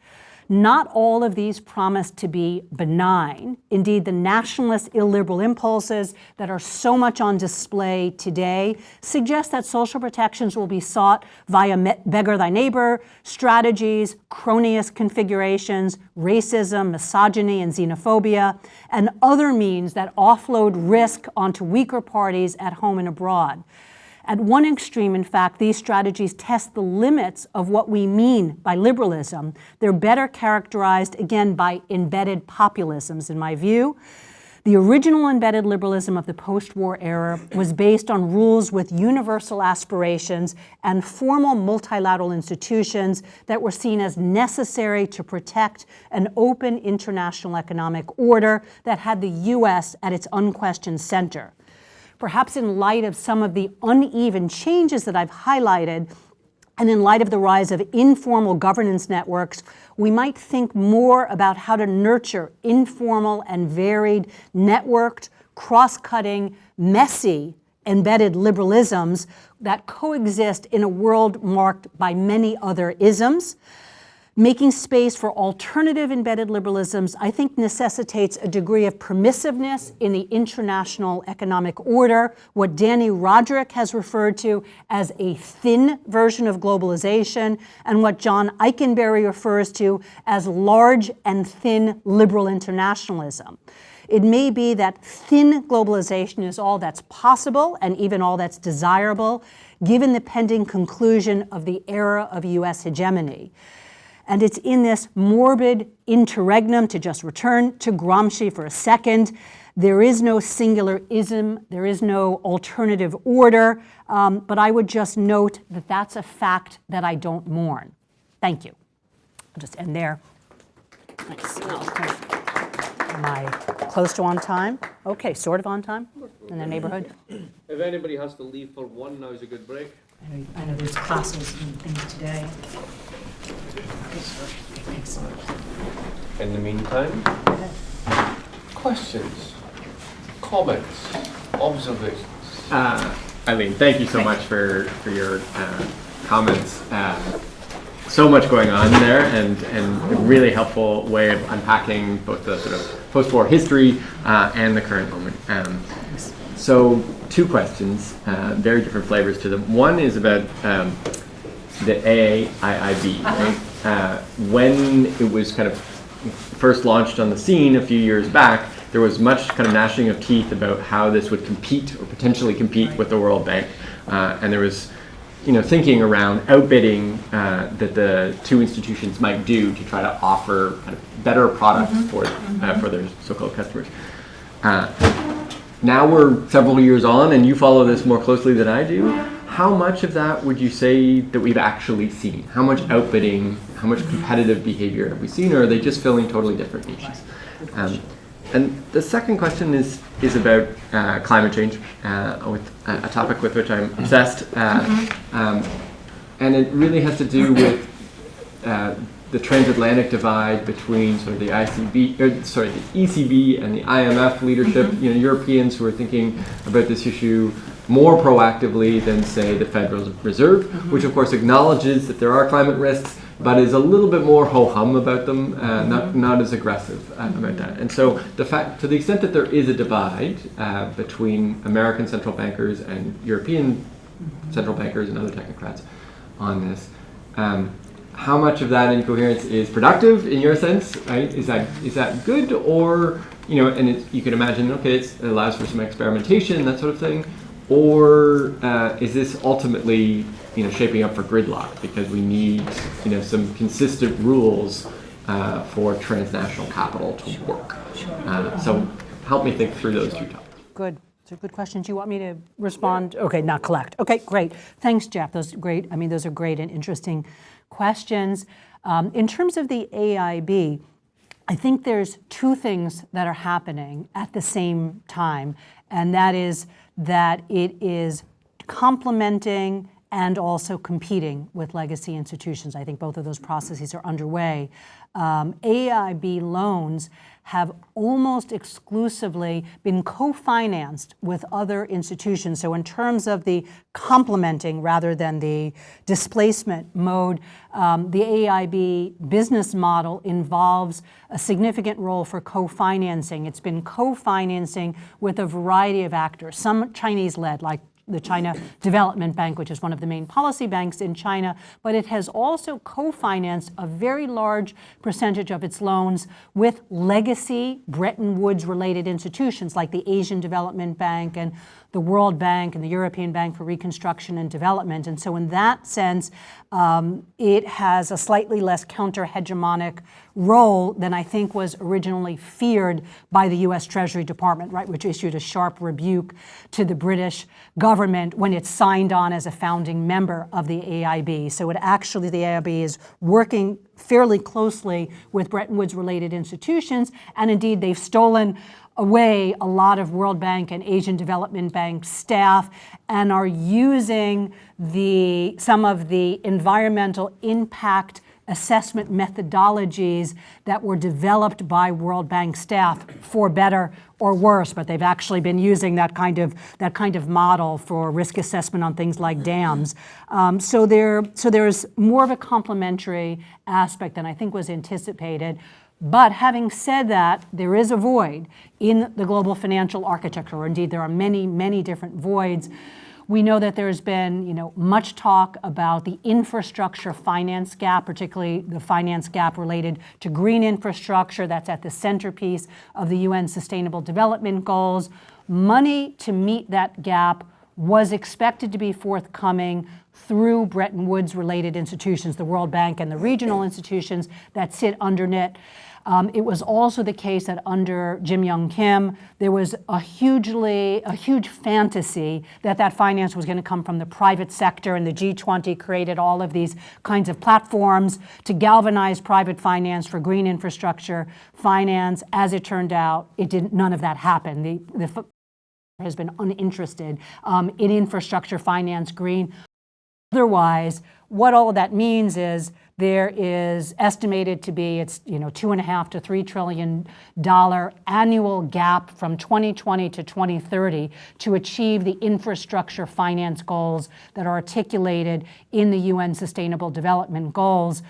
Not all of these promise to be benign. Indeed, the nationalist illiberal impulses that are so much on display today suggest that social protections will be sought via beggar thy neighbor strategies, cronyist configurations, racism, misogyny, and xenophobia, and other means that offload risk onto weaker parties at home and abroad. At one extreme, in fact, these strategies test the limits of what we mean by liberalism. They're better characterized, again, by embedded populisms, in my view. The original embedded liberalism of the post-war era was based on rules with universal aspirations and formal multilateral institutions that were seen as necessary to protect an open international economic order that had the US at its unquestioned center. Perhaps in light of some of the uneven changes that I've highlighted, and in light of the rise of informal governance networks, we might think more about how to nurture informal and varied, networked, cross-cutting, messy, embedded liberalisms that coexist in a world marked by many other isms. Making space for alternative embedded liberalisms, I think, necessitates a degree of permissiveness in the international economic order, what Danny Roderick has referred to as a thin version of globalization, and what John Eikenberry refers to as large and thin liberal internationalism. It may be that thin globalization is all that's possible and even all that's desirable, given the pending conclusion of the era of US hegemony. And it's in this morbid interregnum, to just return to Gramsci for a second, there is no singular ism, there is no alternative order, but I would just note that that's a fact that I don't mourn. Thank you. I'll just end there. Thanks. Am I close to on time? Okay, sort of on time in the neighborhood. If anybody has to leave for one, now's a good break. I know there's classes and things today. Excellent. In the meantime, questions, comments, observations? Eileen, thank you so much for your comments. So much going on there, and a really helpful way of unpacking both the sort of post-war history and the current moment. So 2 questions, very different flavors to them. One is about the AIIB, right? When it was kind of first launched on the scene a few years back, there was much kind of gnashing of teeth about how this would compete or potentially compete with the World Bank, and there was thinking around outbidding that the 2 institutions might do to try to offer kind of better products for their so-called customers. Now we're several years on, and you follow this more closely than I do. How much of that would you say that we've actually seen? How much outbidding, how much competitive behavior have we seen, or are they just filling totally different niches? And the second question is about climate change, with a topic with which I'm obsessed, and it really has to do with the transatlantic divide between sort of the ECB and the IMF leadership. Europeans who are thinking about this issue more proactively than, say, the Federal Reserve, which of course acknowledges that there are climate risks, but is a little bit more ho-hum about them, not as aggressive about that. And so to the extent that there is a divide between American central bankers and European central bankers and other technocrats on this, how much of that incoherence is productive in your sense, right? Is that good, or and you can imagine, okay, it allows for some experimentation, that sort of thing, or is this ultimately shaping up for gridlock because we need some consistent rules for transnational capital to work? So help me think through those 2 topics. Good. Those are good questions. You want me to respond? Okay, not collect. Okay, great. Thanks, Jeff. Those are great. Those are great and interesting questions. In terms of the AIB, I think there's 2 things that are happening at the same time, and that is that it is complementing and also competing with legacy institutions. I think both of those processes are underway. AIB loans have almost exclusively been co-financed with other institutions. So in terms of the complementing rather than the displacement mode, the AIB business model involves a significant role for co-financing. It's been co-financing with a variety of actors, some Chinese-led, like the China Development Bank, which is one of the main policy banks in China, but it has also co-financed a very large percentage of its loans with legacy Bretton Woods related institutions like the Asian Development Bank and the World Bank and the European Bank for Reconstruction and Development. And so in that sense, it has a slightly less counter-hegemonic role than I think was originally feared by the US Treasury Department, right, which issued a sharp rebuke to the British government when it signed on as a founding member of the AIB. So the AIB is working fairly closely with Bretton Woods related institutions, and indeed they've stolen away a lot of World Bank and Asian Development Bank staff and are using some of the environmental impact assessment methodologies that were developed by World Bank staff, for better or worse, but they've actually been using that kind of model for risk assessment on things like dams. So there's more of a complementary aspect than I think was anticipated. But having said that, there is a void in the global financial architecture, or indeed there are many, many different voids. We know that there's been, much talk about the infrastructure finance gap, particularly the finance gap related to green infrastructure. That's at the centerpiece of the UN Sustainable Development Goals. Money to meet that gap was expected to be forthcoming through Bretton Woods related institutions, the World Bank and the regional institutions that sit underneath. It was also the case that under Jim Young Kim, there was a huge fantasy that finance was going to come from the private sector, and the G20 created all of these kinds of platforms to galvanize private finance for green infrastructure finance. As it turned out, none of that happened. The has been uninterested in infrastructure finance, green. Otherwise, what all of that means is there is estimated to be $2.5 to $3 trillion annual gap from 2020 to 2030 to achieve the infrastructure finance goals that are articulated in the UN Sustainable Development Goals.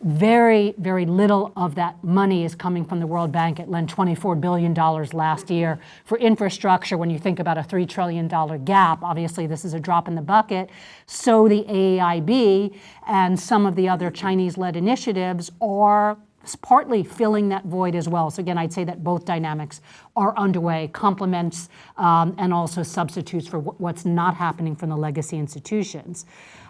Very, very little of that money is coming from the World Bank. It lent $24 billion last year for infrastructure. When you think about a $3 trillion gap, obviously this is a drop in the bucket. So the AIB and some of the other Chinese-led initiatives are partly filling that void as well. So again, I'd say that both dynamics are underway, complements and also substitutes for what's not happening from the legacy institutions.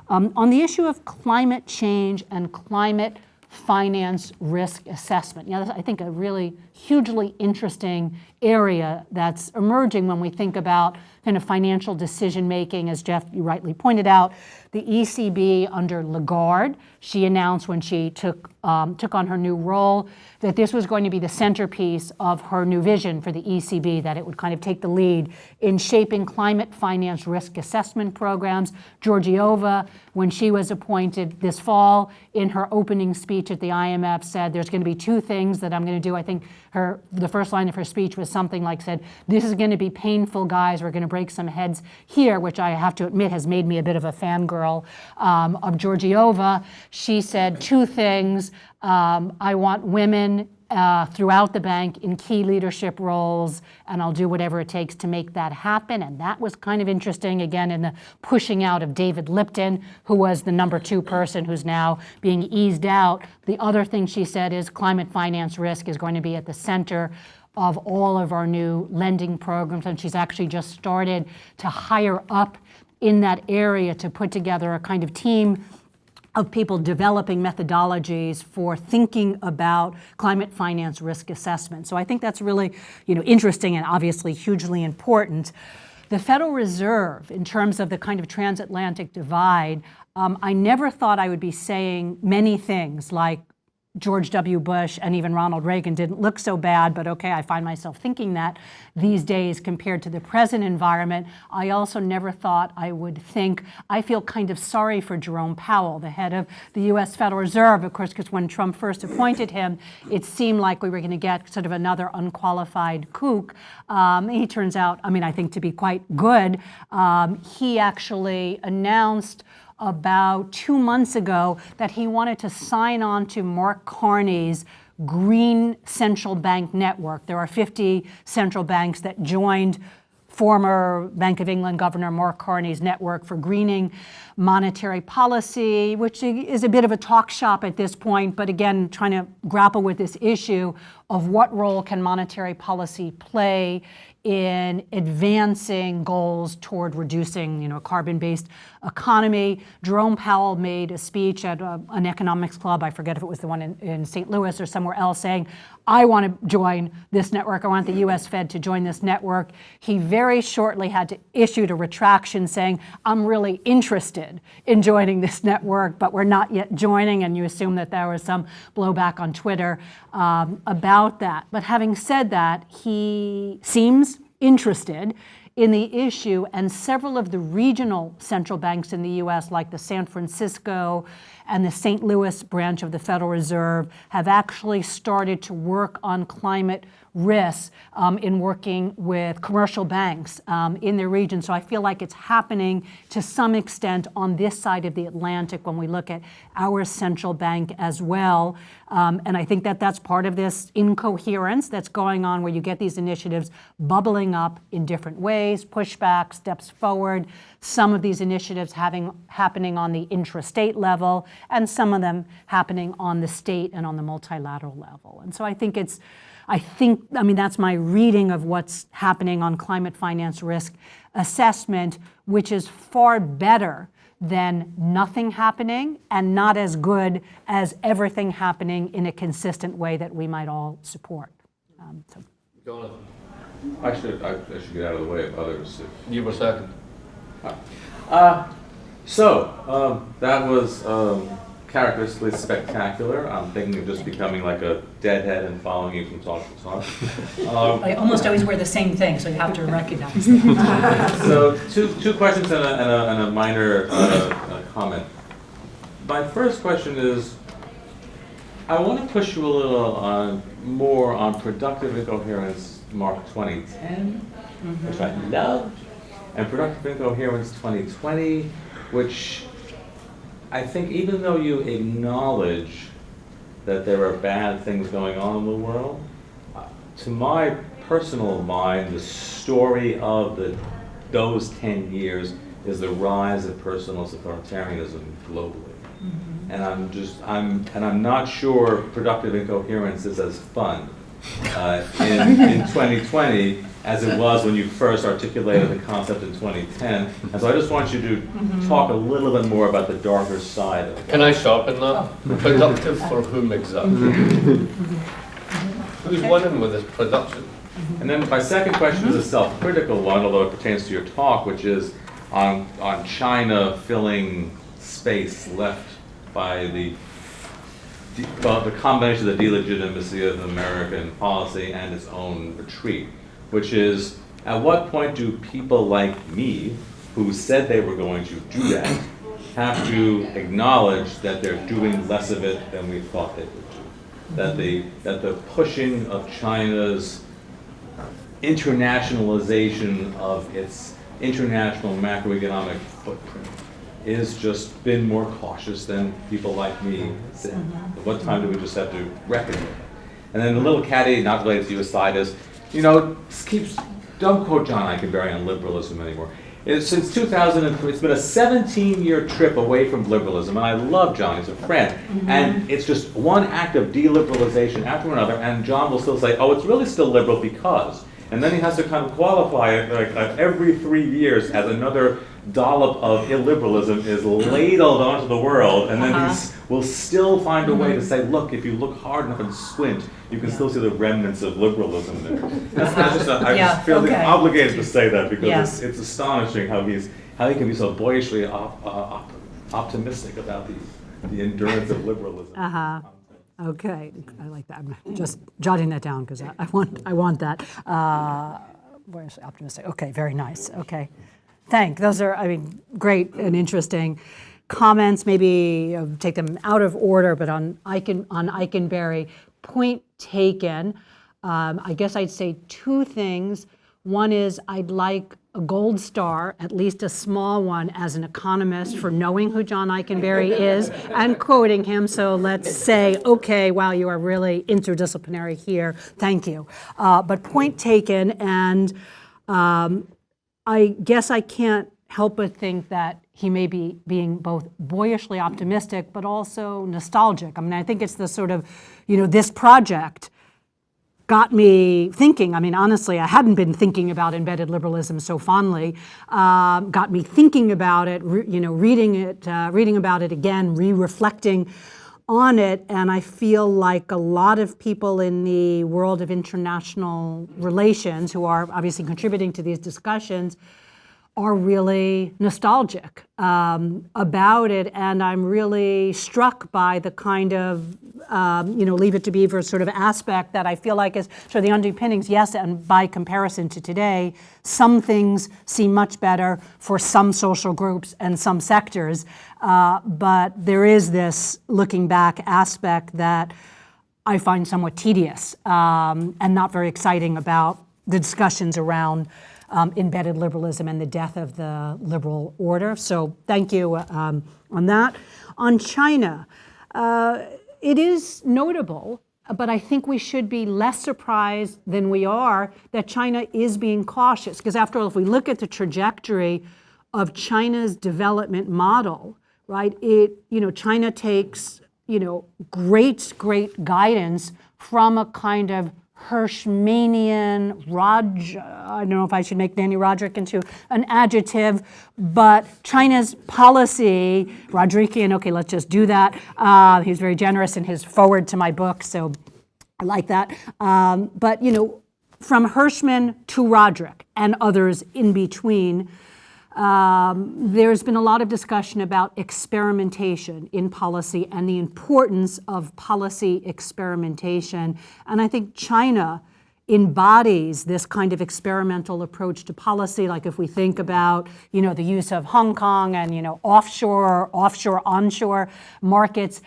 On the issue of climate change and climate finance risk assessment, that's, I think, a really hugely interesting area that's emerging when we think about kind of financial decision making. As Jeff, you rightly pointed out, the ECB under Lagarde, she announced when she took on her new role that this was going to be the centerpiece of her new vision for the ECB, that it would kind of take the lead in shaping climate finance risk assessment programs. Georgieva, when she was appointed this fall, in her opening speech at the IMF said there's going to be two things that I'm going to do. I think the first line of her speech was something like said, this is going to be painful, guys. We're going to break some heads here, which I have to admit has made me a bit of a fangirl of Georgieva. She said two things. I want women throughout the bank in key leadership roles, and I'll do whatever it takes to make that happen. And that was kind of interesting, again, in the pushing out of David Lipton, who was the number 2 person who's now being eased out. The other thing she said is climate finance risk is going to be at the center of all of our new lending programs, and she's actually just started to hire up in that area to put together a kind of team of people developing methodologies for thinking about climate finance risk assessment. So I think that's really, interesting and obviously hugely important. The Federal Reserve, in terms of the kind of transatlantic divide, I never thought I would be saying many things like George W. Bush and even Ronald Reagan didn't look so bad, but okay, I find myself thinking that these days compared to the present environment. I also never thought I would think, I feel kind of sorry for Jerome Powell, the head of the US Federal Reserve, of course, because when Trump first appointed him, it seemed like we were going to get sort of another unqualified kook. He turns out, I think to be quite good. He actually announced about 2 months ago that he wanted to sign on to Mark Carney's Green Central Bank Network. There are 50 central banks that joined former Bank of England Governor Mark Carney's network for greening monetary policy, which is a bit of a talk shop at this point, but again, trying to grapple with this issue of what role can monetary policy play in advancing goals toward reducing, a carbon-based economy. Jerome Powell made a speech at an economics club, I forget if it was the one in St. Louis or somewhere else, saying, I want to join this network. I want the US Fed to join this network. He very shortly had to issue a retraction saying, I'm really interested in joining this network, but we're not yet joining, and you assume that there was some blowback on Twitter about that. But having said that, he seems interested in the issue, and several of the regional central banks in the US, like the San Francisco and the St. Louis branch of the Federal Reserve, have actually started to work on climate risks in working with commercial banks in the region. So I feel like it's happening to some extent on this side of the Atlantic when we look at our central bank as well. And I think that that's part of this incoherence that's going on, where you get these initiatives bubbling up in different ways, pushback, steps forward, some of these initiatives happening on the intra-state level, and some of them happening on the state and on the multilateral level. And so I mean, that's my reading of what's happening on climate finance risk assessment, which is far better than nothing happening and not as good as everything happening in a consistent way that we might all support. Jonathan, I should get out of the way of others. you were second. That was characteristically spectacular. I'm thinking of just becoming like a deadhead and following you from talk to talk. I almost always wear the same thing, so you have to recognize that. So two questions and a minor comment. My first question is, I want to push you a little more on productive incoherence, Mark 2010, which I love, and productive incoherence 2020, which I think even though you acknowledge that there are bad things going on in the world, to my personal mind, the story of those 10 years is the rise of personalist authoritarianism globally. Mm-hmm. And I'm not sure productive incoherence is as fun in 2020 as it was when you first articulated the concept in 2010. And so I just want you to talk a little bit more about the darker side of it. Can I sharpen that? Productive for whom exactly? Who's winning with this production? And then my second question is a self-critical one, although it pertains to your talk, which is on China filling space left by the combination of the delegitimacy of American policy and its own retreat, which is, at what point do people like me, who said they were going to do that, have to acknowledge that they're doing less of it than we thought they would do? That the pushing of China's internationalization of its international macroeconomic footprint is just been more cautious than people like me said. At what time do we just have to reckon with it? And then the little caddy, not related to you aside, is, don't quote John Eikenberry on liberalism anymore. Since 2003, it's been a 17-year trip away from liberalism, and I love John, he's a friend. And it's just one act of deliberalization after another, and John will still say, oh, it's really still liberal because. And then he has to kind of qualify it like every 3 years as another dollop of illiberalism is ladled onto the world, and then will still find a way to say, look, if you look hard enough and squint, you can still see the remnants of liberalism there. I just feel obligated to say that because it's astonishing how he can be so boyishly optimistic about the endurance of liberalism. Okay, I like that. I'm just jotting that down because I want that. Boyishly optimistic. Okay, very nice. Okay. Those are, great and interesting comments. Maybe take them out of order, but on Eikenberry, point taken. I guess I'd say two things. One is I'd like a gold star, at least a small one, as an economist for knowing who John Eikenberry is and quoting him. So let's say, okay, wow, you are really interdisciplinary here. Thank you. But point taken, and I guess I can't help but think that he may be being both boyishly optimistic but also nostalgic. I think it's the sort of, this project got me thinking. Honestly, I hadn't been thinking about embedded liberalism so fondly. Got me thinking about it, reading about it again, reflecting on it, and I feel like a lot of people in the world of international relations who are obviously contributing to these discussions are really nostalgic about it, and I'm really struck by the kind of leave it to beaver sort of aspect that I feel like is sort of the underpinnings. Yes, and by comparison to today, some things seem much better for some social groups and some sectors, but there is this looking back aspect that I find somewhat tedious and not very exciting about the discussions around embedded liberalism and the death of the liberal order. So thank you on that. On China, it is notable, but I think we should be less surprised than we are that China is being cautious. Because after all, if we look at the trajectory of China's development model, right, China takes, great guidance from a kind of Hirschmanian, I don't know if I should make Danny Roderick into an adjective, but China's policy, Roderikian, okay, let's just do that. He's very generous in his forward to my book, so I like that. But, from Hirschman to Roderick and others in between, there's been a lot of discussion about experimentation in policy and the importance of policy experimentation. And I think China embodies this kind of experimental approach to policy. Like if we think about, the use of Hong Kong and, offshore, onshore markets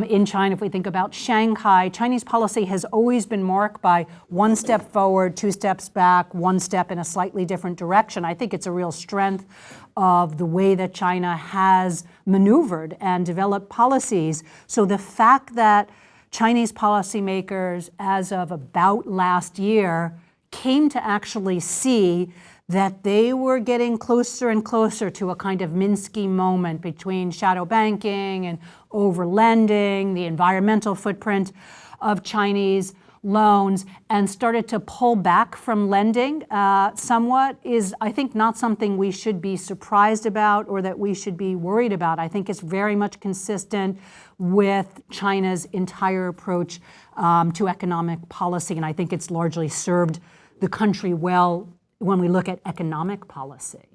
in China. If we think about Shanghai, Chinese policy has always been marked by one step forward, two steps back, one step in a slightly different direction. I think it's a real strength of the way that China has maneuvered and developed policies. So the fact that Chinese policymakers, as of about last year, came to actually see that they were getting closer and closer to a kind of Minsky moment between shadow banking and overlending, the environmental footprint of Chinese loans, and started to pull back from lending somewhat is, I think, not something we should be surprised about or that we should be worried about. I think it's very much consistent with China's entire approach to economic policy, and I think it's largely served the country well when we look at economic policy.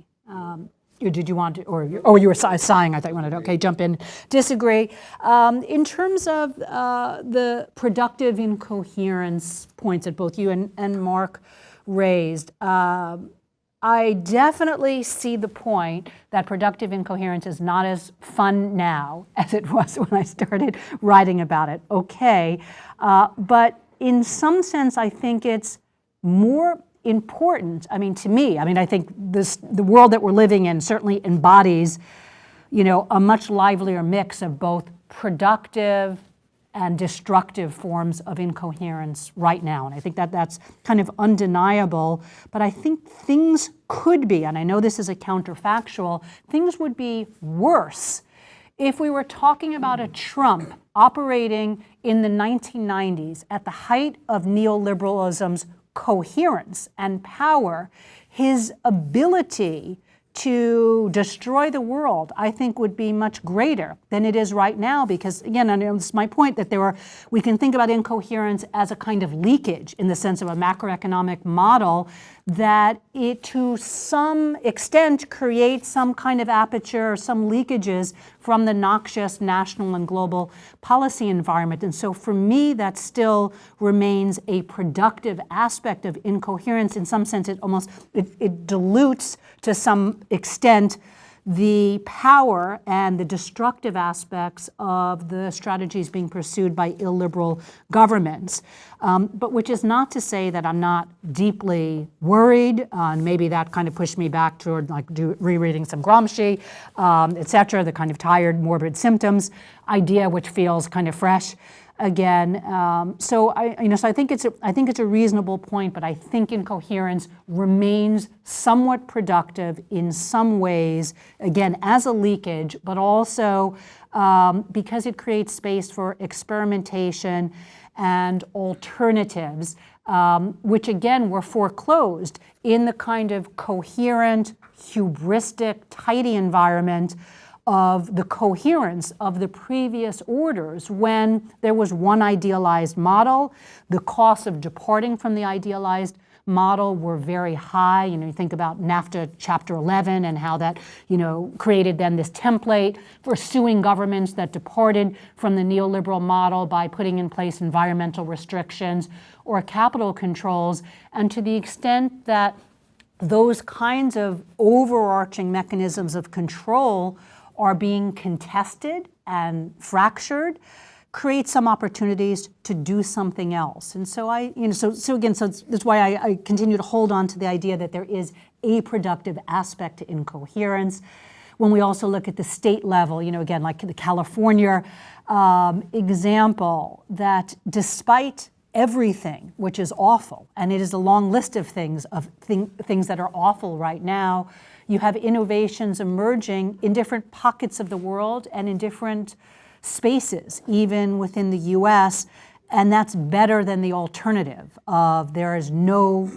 Did you want to, or you were sighing, I thought you wanted to, okay, jump in. Disagree. In terms of the productive incoherence points that both you and Mark raised, I definitely see the point that productive incoherence is not as fun now as it was when I started writing about it. Okay, but in some sense, I think it's more important. To me, I think the world that we're living in certainly embodies, a much livelier mix of both productive and destructive forms of incoherence right now. And I think that that's kind of undeniable. But I think things could be, and I know this is a counterfactual, things would be worse if we were talking about a Trump operating in the 1990s at the height of neoliberalism's coherence and power. His ability to destroy the world, I think, would be much greater than it is right now, because, again, and it's my point that we can think about incoherence as a kind of leakage in the sense of a macroeconomic model, that it to some extent creates some kind of aperture or some leakages from the noxious national and global policy environment. And so for me, that still remains a productive aspect of incoherence. In some sense, it dilutes to some extent the power and the destructive aspects of the strategies being pursued by illiberal governments. But which is not to say that I'm not deeply worried, and maybe that kind of pushed me back toward rereading some Gramsci, et cetera, the kind of tired, morbid symptoms idea, which feels kind of fresh again. So I think it's a reasonable point, but I think incoherence remains somewhat productive in some ways, again, as a leakage, but also because it creates space for experimentation and alternatives, which again were foreclosed in the kind of coherent, hubristic, tidy environment of the coherence of the previous orders, when there was one idealized model, the cost of departing from the idealized model were very high. You think about NAFTA Chapter 11 and how that, created then this template for suing governments that departed from the neoliberal model by putting in place environmental restrictions or capital controls. And to the extent that those kinds of overarching mechanisms of control are being contested and fractured, create some opportunities to do something else. And so that's why I continue to hold on to the idea that there is a productive aspect to incoherence. When we also look at the state level, again, like the California example, that despite everything, which is awful, and it is a long list of things that are awful right now, you have innovations emerging in different pockets of the world and in different spaces, even within the US, and that's better than the alternative of there is no,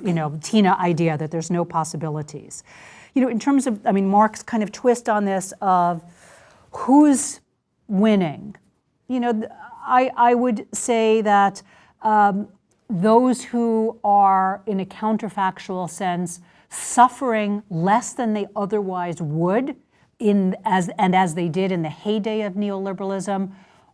Tina idea that there's no possibilities. In terms of, Mark's kind of twist on this of who's winning, I would say that those who are, in a counterfactual sense, suffering less than they otherwise would, as they did in the heyday of neoliberalism,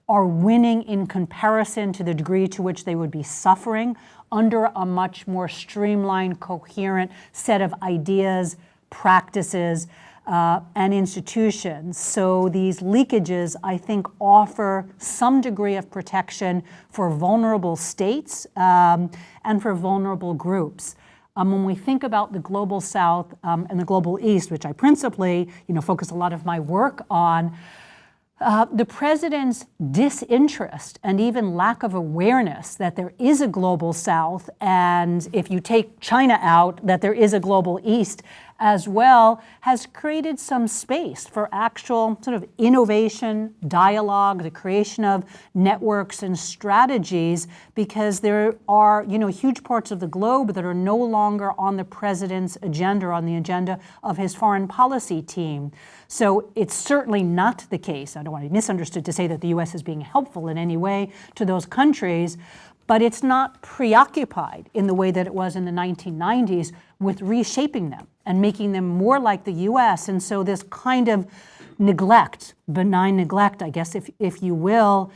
are winning in comparison to the degree to which they would be suffering under a much more streamlined, coherent set of ideas, practices, and institutions. So these leakages, I think, offer some degree of protection for vulnerable states and for vulnerable groups. When we think about the global South and the global East, which I principally, focus a lot of my work on, the president's disinterest and even lack of awareness that there is a global South, and if you take China out, that there is a global East as well, has created some space for actual sort of innovation, dialogue, the creation of networks and strategies, because there are, huge parts of the globe that are no longer on the president's agenda, or on the agenda of his foreign policy team. So it's certainly not the case, I don't want to be misunderstood, to say that the US is being helpful in any way to those countries, but it's not preoccupied in the way that it was in the 1990s with reshaping them and making them more like the US. And so this kind of neglect, benign neglect, I guess, if you will,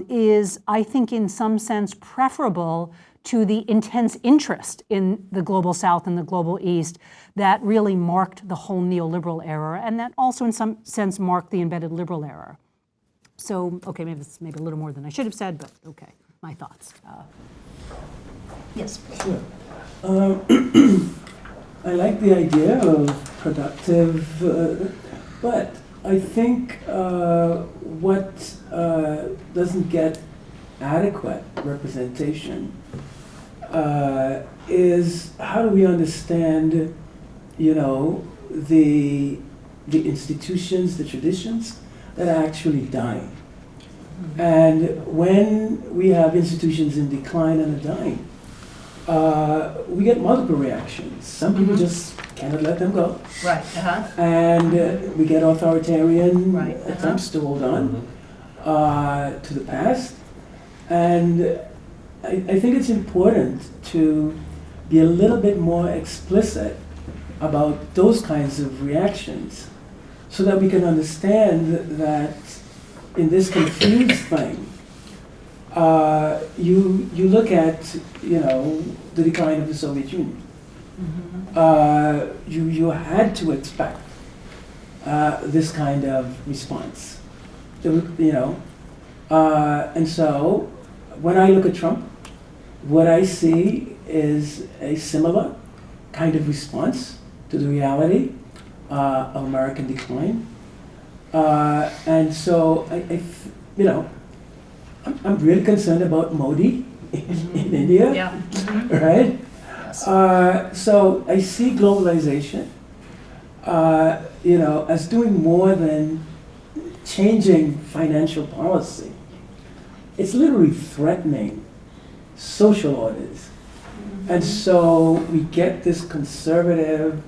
is, I think, in some sense preferable to the intense interest in the global South and the global East that really marked the whole neoliberal era, and that also in some sense marked the embedded liberal era. So, okay, maybe it's a little more than I should have said, but okay, my thoughts. Yes. Sure. I like the idea of productive, but I think what doesn't get adequate representation is how do we understand, the institutions, the traditions that are actually dying. And when we have institutions in decline and are dying, we get multiple reactions. Some people just cannot let them go. Right. And we get authoritarian Right. attempts to hold on to the past. And I think it's important to be a little bit more explicit about those kinds of reactions so that we can understand that in this confused thing, you look at, the decline of the Soviet Union. You had to expect this kind of response, and so when I look at Trump, what I see is a similar kind of response to the reality of American decline, and so I'm really concerned about Modi in India. Yeah. Right? Yes. So I see globalization, as doing more than changing financial policy. It's literally threatening social orders. And so we get this conservative,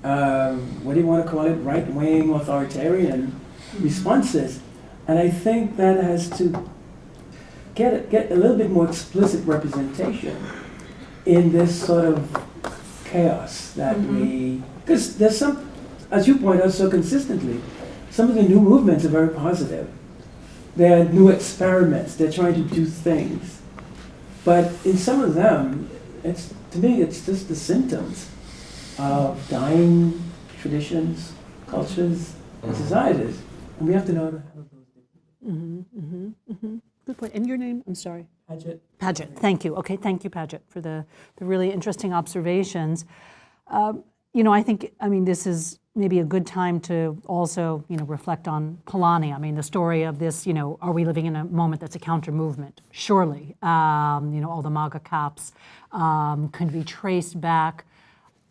what do you want to call it, right-wing authoritarian responses. And I think that has to get a little bit more explicit representation in this sort of chaos that because there's some, as you point out so consistently, some of the new movements are very positive. They're new experiments, they're trying to do things. But in some of them, to me, it's just the symptoms of dying traditions, cultures, and societies. And we have to know how to handle those. Good point. And your name? I'm sorry. Paget. Paget. Thank you. Okay, thank you, Paget, for the really interesting observations. I think, this is maybe a good time to also, reflect on Polanyi. The story of this, are we living in a moment that's a counter movement? Surely. All the MAGA caps can be traced back,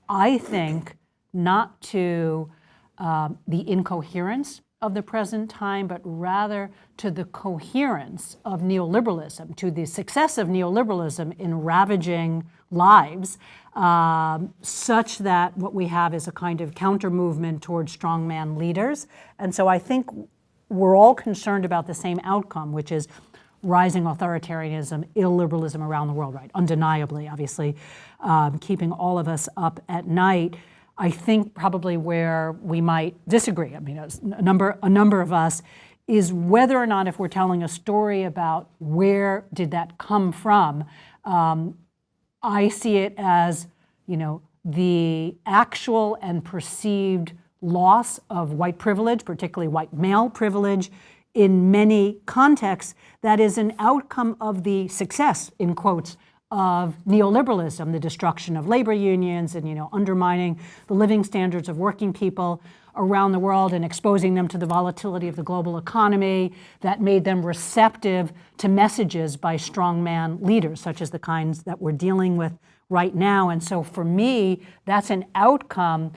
I think, not to the incoherence of the present time, but rather to the coherence of neoliberalism, to the success of neoliberalism in ravaging lives, such that what we have is a kind of counter movement towards strongman leaders. And so I think we're all concerned about the same outcome, which is rising authoritarianism, illiberalism around the world, right? Undeniably, obviously, keeping all of us up at night. I think probably where we might disagree, a number of us, is whether or not if we're telling a story about where did that come from. I see it as, the actual and perceived loss of white privilege, particularly white male privilege, in many contexts, that is an outcome of the success, in quotes, of neoliberalism, the destruction of labor unions and, undermining the living standards of working people around the world and exposing them to the volatility of the global economy that made them receptive to messages by strongman leaders, such as the kinds that we're dealing with right now. And so for me, that's an outcome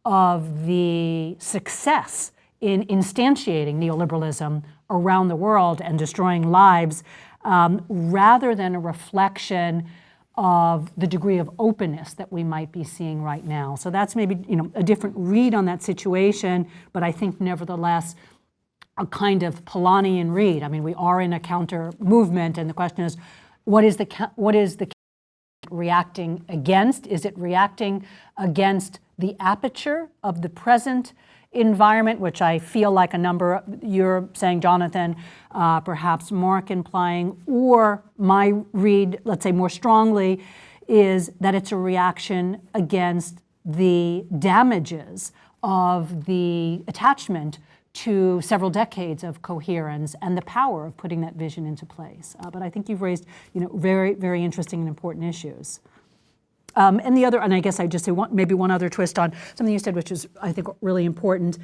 of the success in instantiating neoliberalism around the world and destroying lives, rather than a reflection of the degree of openness that we might be seeing right now. So that's maybe a different read on that situation, but I think nevertheless a kind of Polanyian read. We are in a counter movement, and the question is, what is the reacting against? Is it reacting against the aperture of the present environment, which I feel like a number, you're saying, Jonathan, perhaps Mark implying, or my read, let's say more strongly, is that it's a reaction against the damages of the attachment to several decades of coherence and the power of putting that vision into place. But I think you've raised, very, very interesting and important issues. And I guess I just say maybe one other twist on something you said, which is, I think, really important.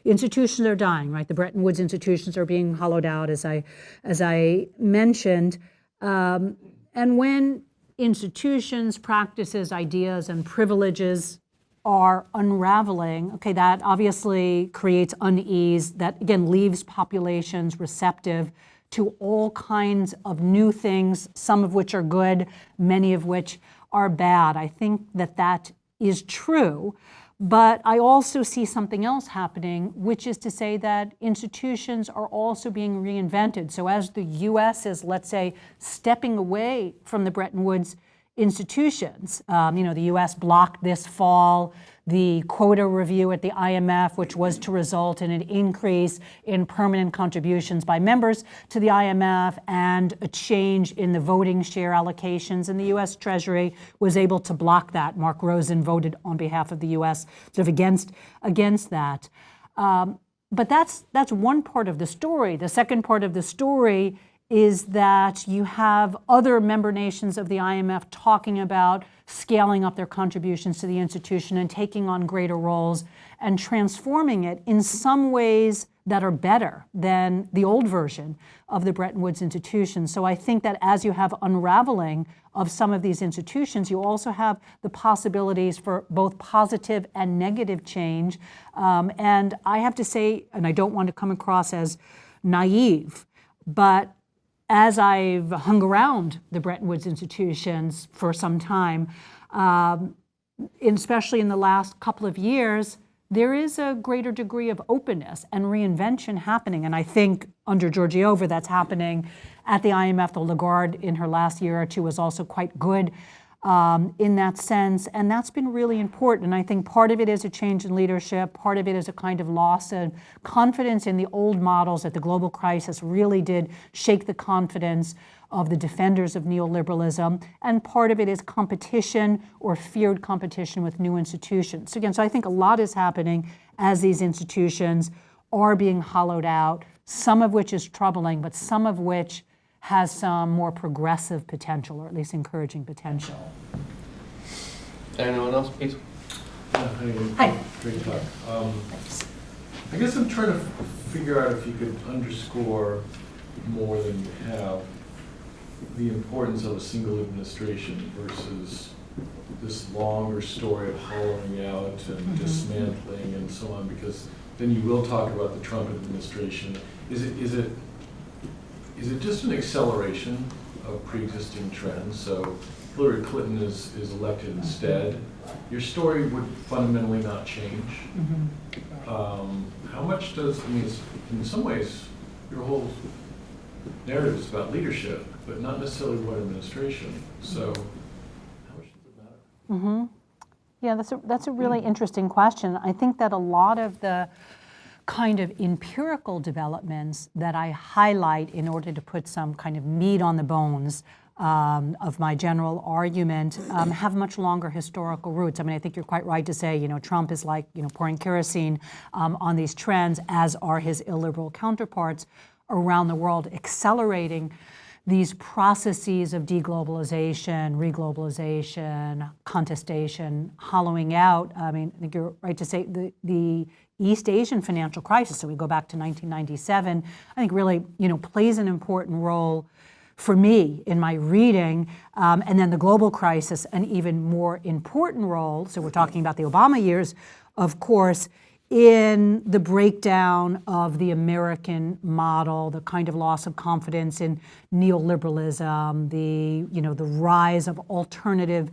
Institutions are dying, right? The Bretton Woods institutions are being hollowed out, as I mentioned. And when institutions, practices, ideas, and privileges are unraveling, okay, that obviously creates unease. That, again, leaves populations receptive to all kinds of new things, some of which are good, many of which are bad. I think that is true, but I also see something else happening, which is to say that institutions are also being reinvented. So as the US is, let's say, stepping away from the Bretton Woods institutions, the US blocked this fall the quota review at the IMF, which was to result in an increase in permanent contributions by members to the IMF and a change in the voting share allocations. And the US Treasury was able to block that. Mark Rosen voted on behalf of the US sort of against that. But that's one part of the story. The second part of the story is that you have other member nations of the IMF talking about scaling up their contributions to the institution and taking on greater roles and transforming it in some ways that are better than the old version of the Bretton Woods institutions. So I think that as you have unraveling of some of these institutions, you also have the possibilities for both positive and negative change. And I have to say, and I don't want to come across as naive, but as I've hung around the Bretton Woods institutions for some time, especially in the last couple of years, there is a greater degree of openness and reinvention happening. And I think under Georgieva that's happening at the IMF. The Lagarde in her last year or two was also quite good in that sense, and that's been really important. And I think part of it is a change in leadership, part of it is a kind of loss of confidence in the old models that the global crisis really did shake the confidence of the defenders of neoliberalism, and part of it is competition or feared competition with new institutions. So again, so I think a lot is happening as these institutions are being hollowed out, some of which is troubling, but some of which has some more progressive potential, or at least encouraging potential. Anyone else, Pete? Hi. Great talk. I guess I'm trying to figure out if you could underscore more than you have the importance of a single administration versus this longer story of hollowing out and dismantling and so on, because then you will talk about the Trump administration. Is it just an acceleration of pre-existing trends? So Hillary Clinton is elected instead. Your story would fundamentally not change. How much does, I mean, in some ways, your whole narrative is about leadership, but not necessarily what administration. So how much does it matter? Yeah, that's a really interesting question. I think that a lot of the kind of empirical developments that I highlight in order to put some kind of meat on the bones of my general argument have much longer historical roots. I mean, I think you're quite right to say, you know, Trump is like, you know, pouring kerosene on these trends, as are his illiberal counterparts around the world, accelerating these processes of deglobalization, reglobalization, contestation, hollowing out. I mean, I think you're right to say the East Asian financial crisis, so we go back to 1997, I think really, you know, plays an important role for me in my reading, and then the global crisis, an even more important role, so we're talking about the Obama years, of course, in the breakdown of the American model, the kind of loss of confidence in neoliberalism, the rise of alternative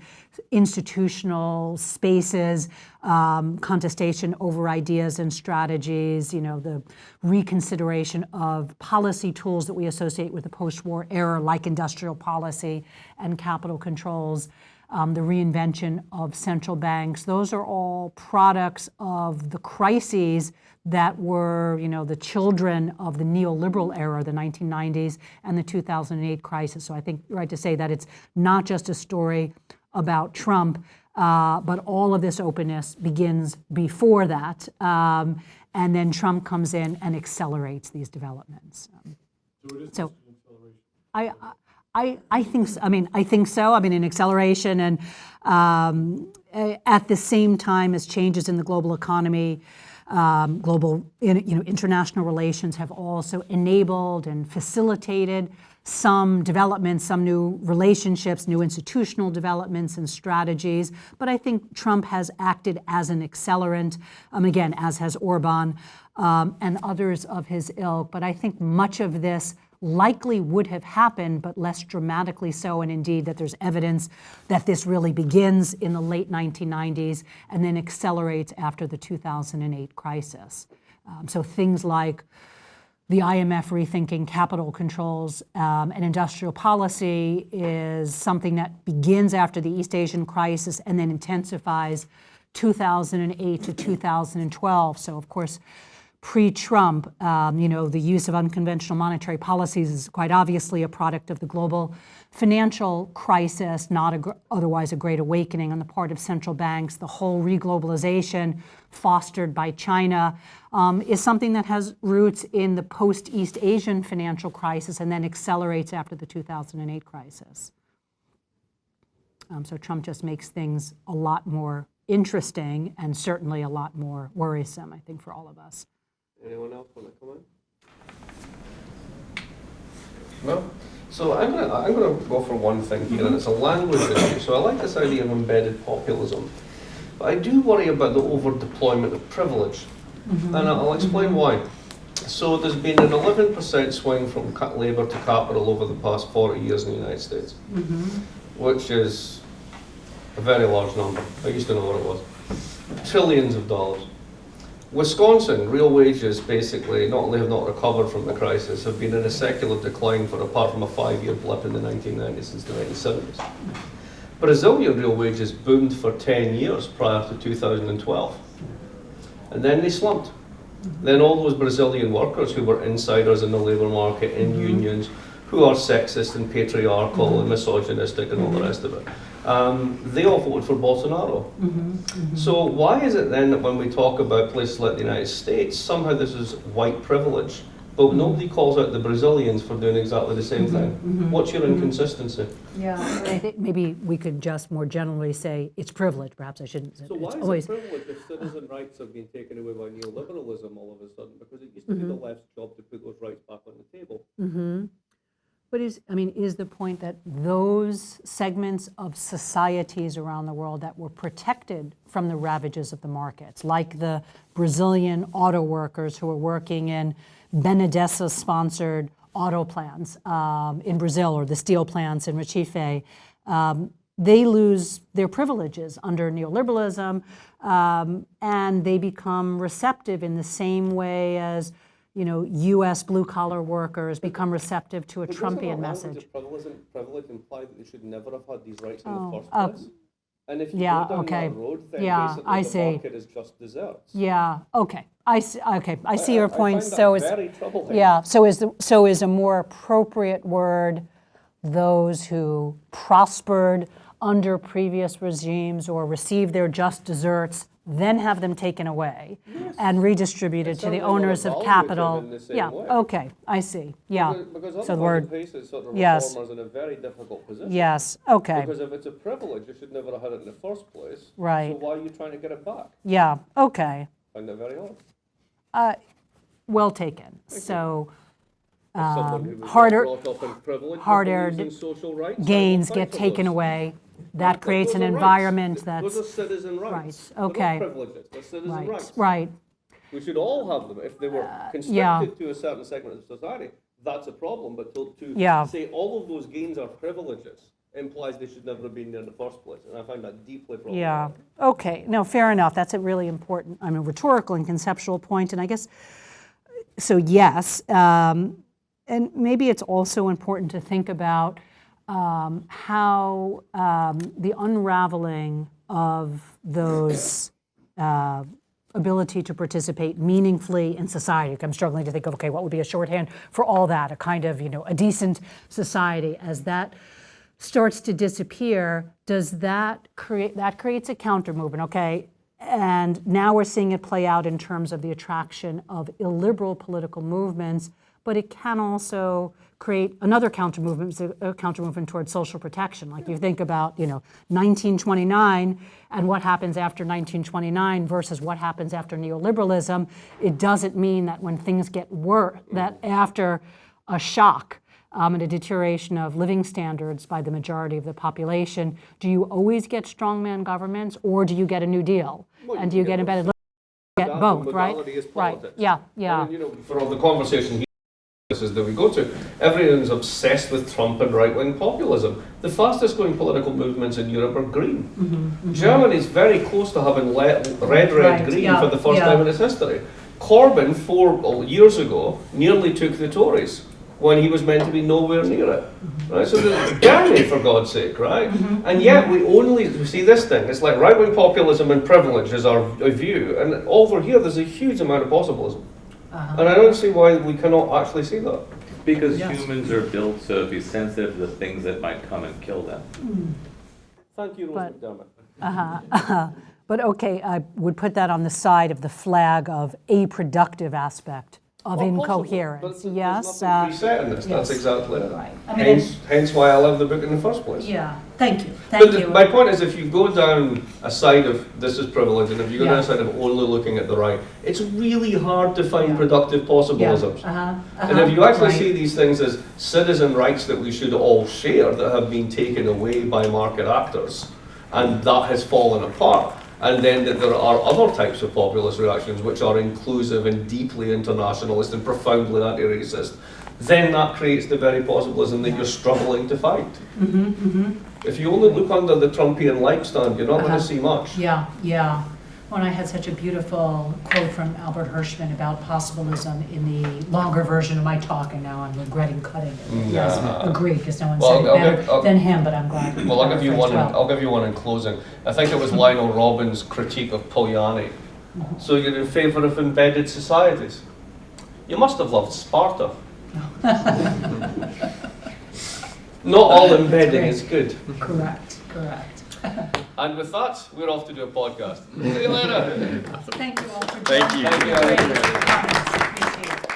institutional spaces, contestation over ideas and strategies, the reconsideration of policy tools that we associate with the post-war era, like industrial policy and capital controls. The reinvention of central banks. Those are all products of the crises that were, the children of the neoliberal era, the 1990s and the 2008 crisis. So I think you're right to say that it's not just a story about Trump, but all of this openness begins before that. And then Trump comes in and accelerates these developments. So I think so. I think so. An acceleration, and at the same time as changes in the global economy, international relations have also enabled and facilitated some developments, some new relationships, new institutional developments and strategies. But I think Trump has acted as an accelerant, again, as has Orban and others of his ilk. But I think much of this likely would have happened, but less dramatically so, and indeed that there's evidence that this really begins in the late 1990s and then accelerates after the 2008 crisis. So things like the IMF rethinking capital controls and industrial policy is something that begins after the East Asian crisis and then intensifies 2008 to 2012. So of course, pre-Trump, the use of unconventional monetary policies is quite obviously a product of the global financial crisis, not otherwise a great awakening on the part of central banks. The whole reglobalization fostered by China is something that has roots in the post-East Asian financial crisis and then accelerates after the 2008 crisis. So Trump just makes things a lot more interesting and certainly a lot more worrisome, I think, for all of us. Anyone else want to come in? No? So I'm gonna go for one thing here, and it's a language issue. So I like this idea of embedded populism, but I do worry about the over-deployment of privilege, and I'll explain why. So there's been an 11% swing from labour to capital over the past 40 years in the United States, which is a very large number. I used to know what it was. Trillions of dollars. Wisconsin, real wages basically not only have not recovered from the crisis, have been in a secular decline apart from a 5-year blip in the 1990s since the 1970s. Brazilian real wages boomed for 10 years prior to 2012. And then they slumped. Then all those Brazilian workers who were insiders in the labour market, in unions, who are sexist and patriarchal and misogynistic and all the rest of it, they all voted for Bolsonaro. So why is it then that when we talk about places like the United States, somehow this is white privilege, but nobody calls out the Brazilians for doing exactly the same thing? What's your inconsistency? Yeah, I think maybe we could just more generally say it's privilege. Perhaps I shouldn't say So why it's is always. it privilege if citizen rights have been taken away by neoliberalism all of a sudden? Because it used to be the left's job to put those rights back on the table. But is the point that those segments of societies around the world that were protected from the ravages of the markets, like the Brazilian auto workers who are working in Benedessa-sponsored auto plants in Brazil, or the steel plants in Recife, they lose their privileges under neoliberalism, and they become receptive in the same way as U.S. blue-collar workers become receptive to a Trumpian message. Privilege imply that they should never have had these rights in the first place? And if you Yeah, go down okay. that road, then Yeah, basically I the see. market is just desserts. Yeah. Okay. I see your point. I find So that is very troubling. yeah. So is a more appropriate word those who prospered under previous regimes or received their just desserts, then have them taken away and redistributed to the certainly not owners of evaluated capital. in the same Yeah. way. Okay. I see. Yeah. Because So the otherwise word. it places sort of Yes. reformers in a very difficult position. Yes. Okay. Because if it's a privilege, you should never have had it in the first place. Right. So why are you trying to get it back? Yeah. Okay. I find that very odd. Well taken. So. As someone who was harder- brought up in privilege, who harder believes in social rights, I gains will fight get for taken those. away. That But creates those an are rights. environment Those that's are citizen rights. Rights, They're not okay. privileges, they're citizen right. rights. Right. We should all have them. If they were constricted yeah. to a certain segment of society, that's a problem. But to Yeah. say all of those gains are privileges implies they should never have been there in the first place. And I find that deeply problematic. Yeah. Okay. No, fair enough. That's a really important, rhetorical and conceptual point. And I guess, so yes, and maybe it's also important to think about how the unraveling of those ability to participate meaningfully in society. I'm struggling to think of, okay, what would be a shorthand for all that, a kind of, a decent society. As that starts to disappear, does that creates a counter movement, okay? And now we're seeing it play out in terms of the attraction of illiberal political movements, but it can also create another counter movement towards social protection. Like you think about, 1929 and what happens after 1929 versus what happens after neoliberalism. It doesn't mean that when things get worse, that after a shock and a deterioration of living standards by the majority of the population, do you always get strongman governments, or do you get a New Deal? Well, And do you get embedded? Get both, right? Modality is Right. politics. Yeah. Yeah. And, for all the conversation here, that we go to, everyone's obsessed with Trump and right-wing populism. The fastest growing political movements in Europe are green. Germany's very close to having red, Right, green yeah, for the first yeah. time in its history. Corbyn, 4 years ago, nearly took the Tories when he was meant to be nowhere near it. Right? So Germany, for God's sake, right? And yet we see this thing. It's like right-wing populism and privilege is our view. And over here, there's a huge amount of possibilism. And I don't see why we cannot actually see that. Because Yes. humans are built to be sensitive to the things that might come and kill them. Thank you, Rose But- McDermott. But okay, I would put that on the side of the flag of a productive aspect of Well, incoherence. possible, but Yes. there's nothing preset in this. That's yes. exactly it. Right. I mean, Hence why I love the book in the first place. yeah, thank you, But thank you. my point is, if you go down a side of this is privilege, and if you go down Yeah. a side of only looking at the right, it's really hard to find productive possibilisms. And if you actually right. see these things as citizen rights that we should all share that have been taken away by market actors, and that has fallen apart, and then that there are other types of populist reactions which are inclusive and deeply internationalist and profoundly anti-racist, then that creates the very possibilism that you're struggling to fight. If you only look under the Trumpian light stand, you're not going to see much. Yeah, yeah. When I had such a beautiful quote from Albert Hirschman about possibilism in the longer version of my talk, and now I'm regretting cutting it. Yes, agreed, because no one Well, said it better than him, but I'm glad. Well, I'll give you one. paraphrased well. I'll give you one in closing. I think it was Lionel Robbins' critique of Polanyi. So you're in favour of embedded societies? You must have loved Sparta. Not all embedding is good. Correct. And with that, we're off to do a podcast. See you later. Thank you all for Thank joining. you. Great comments. Appreciate it.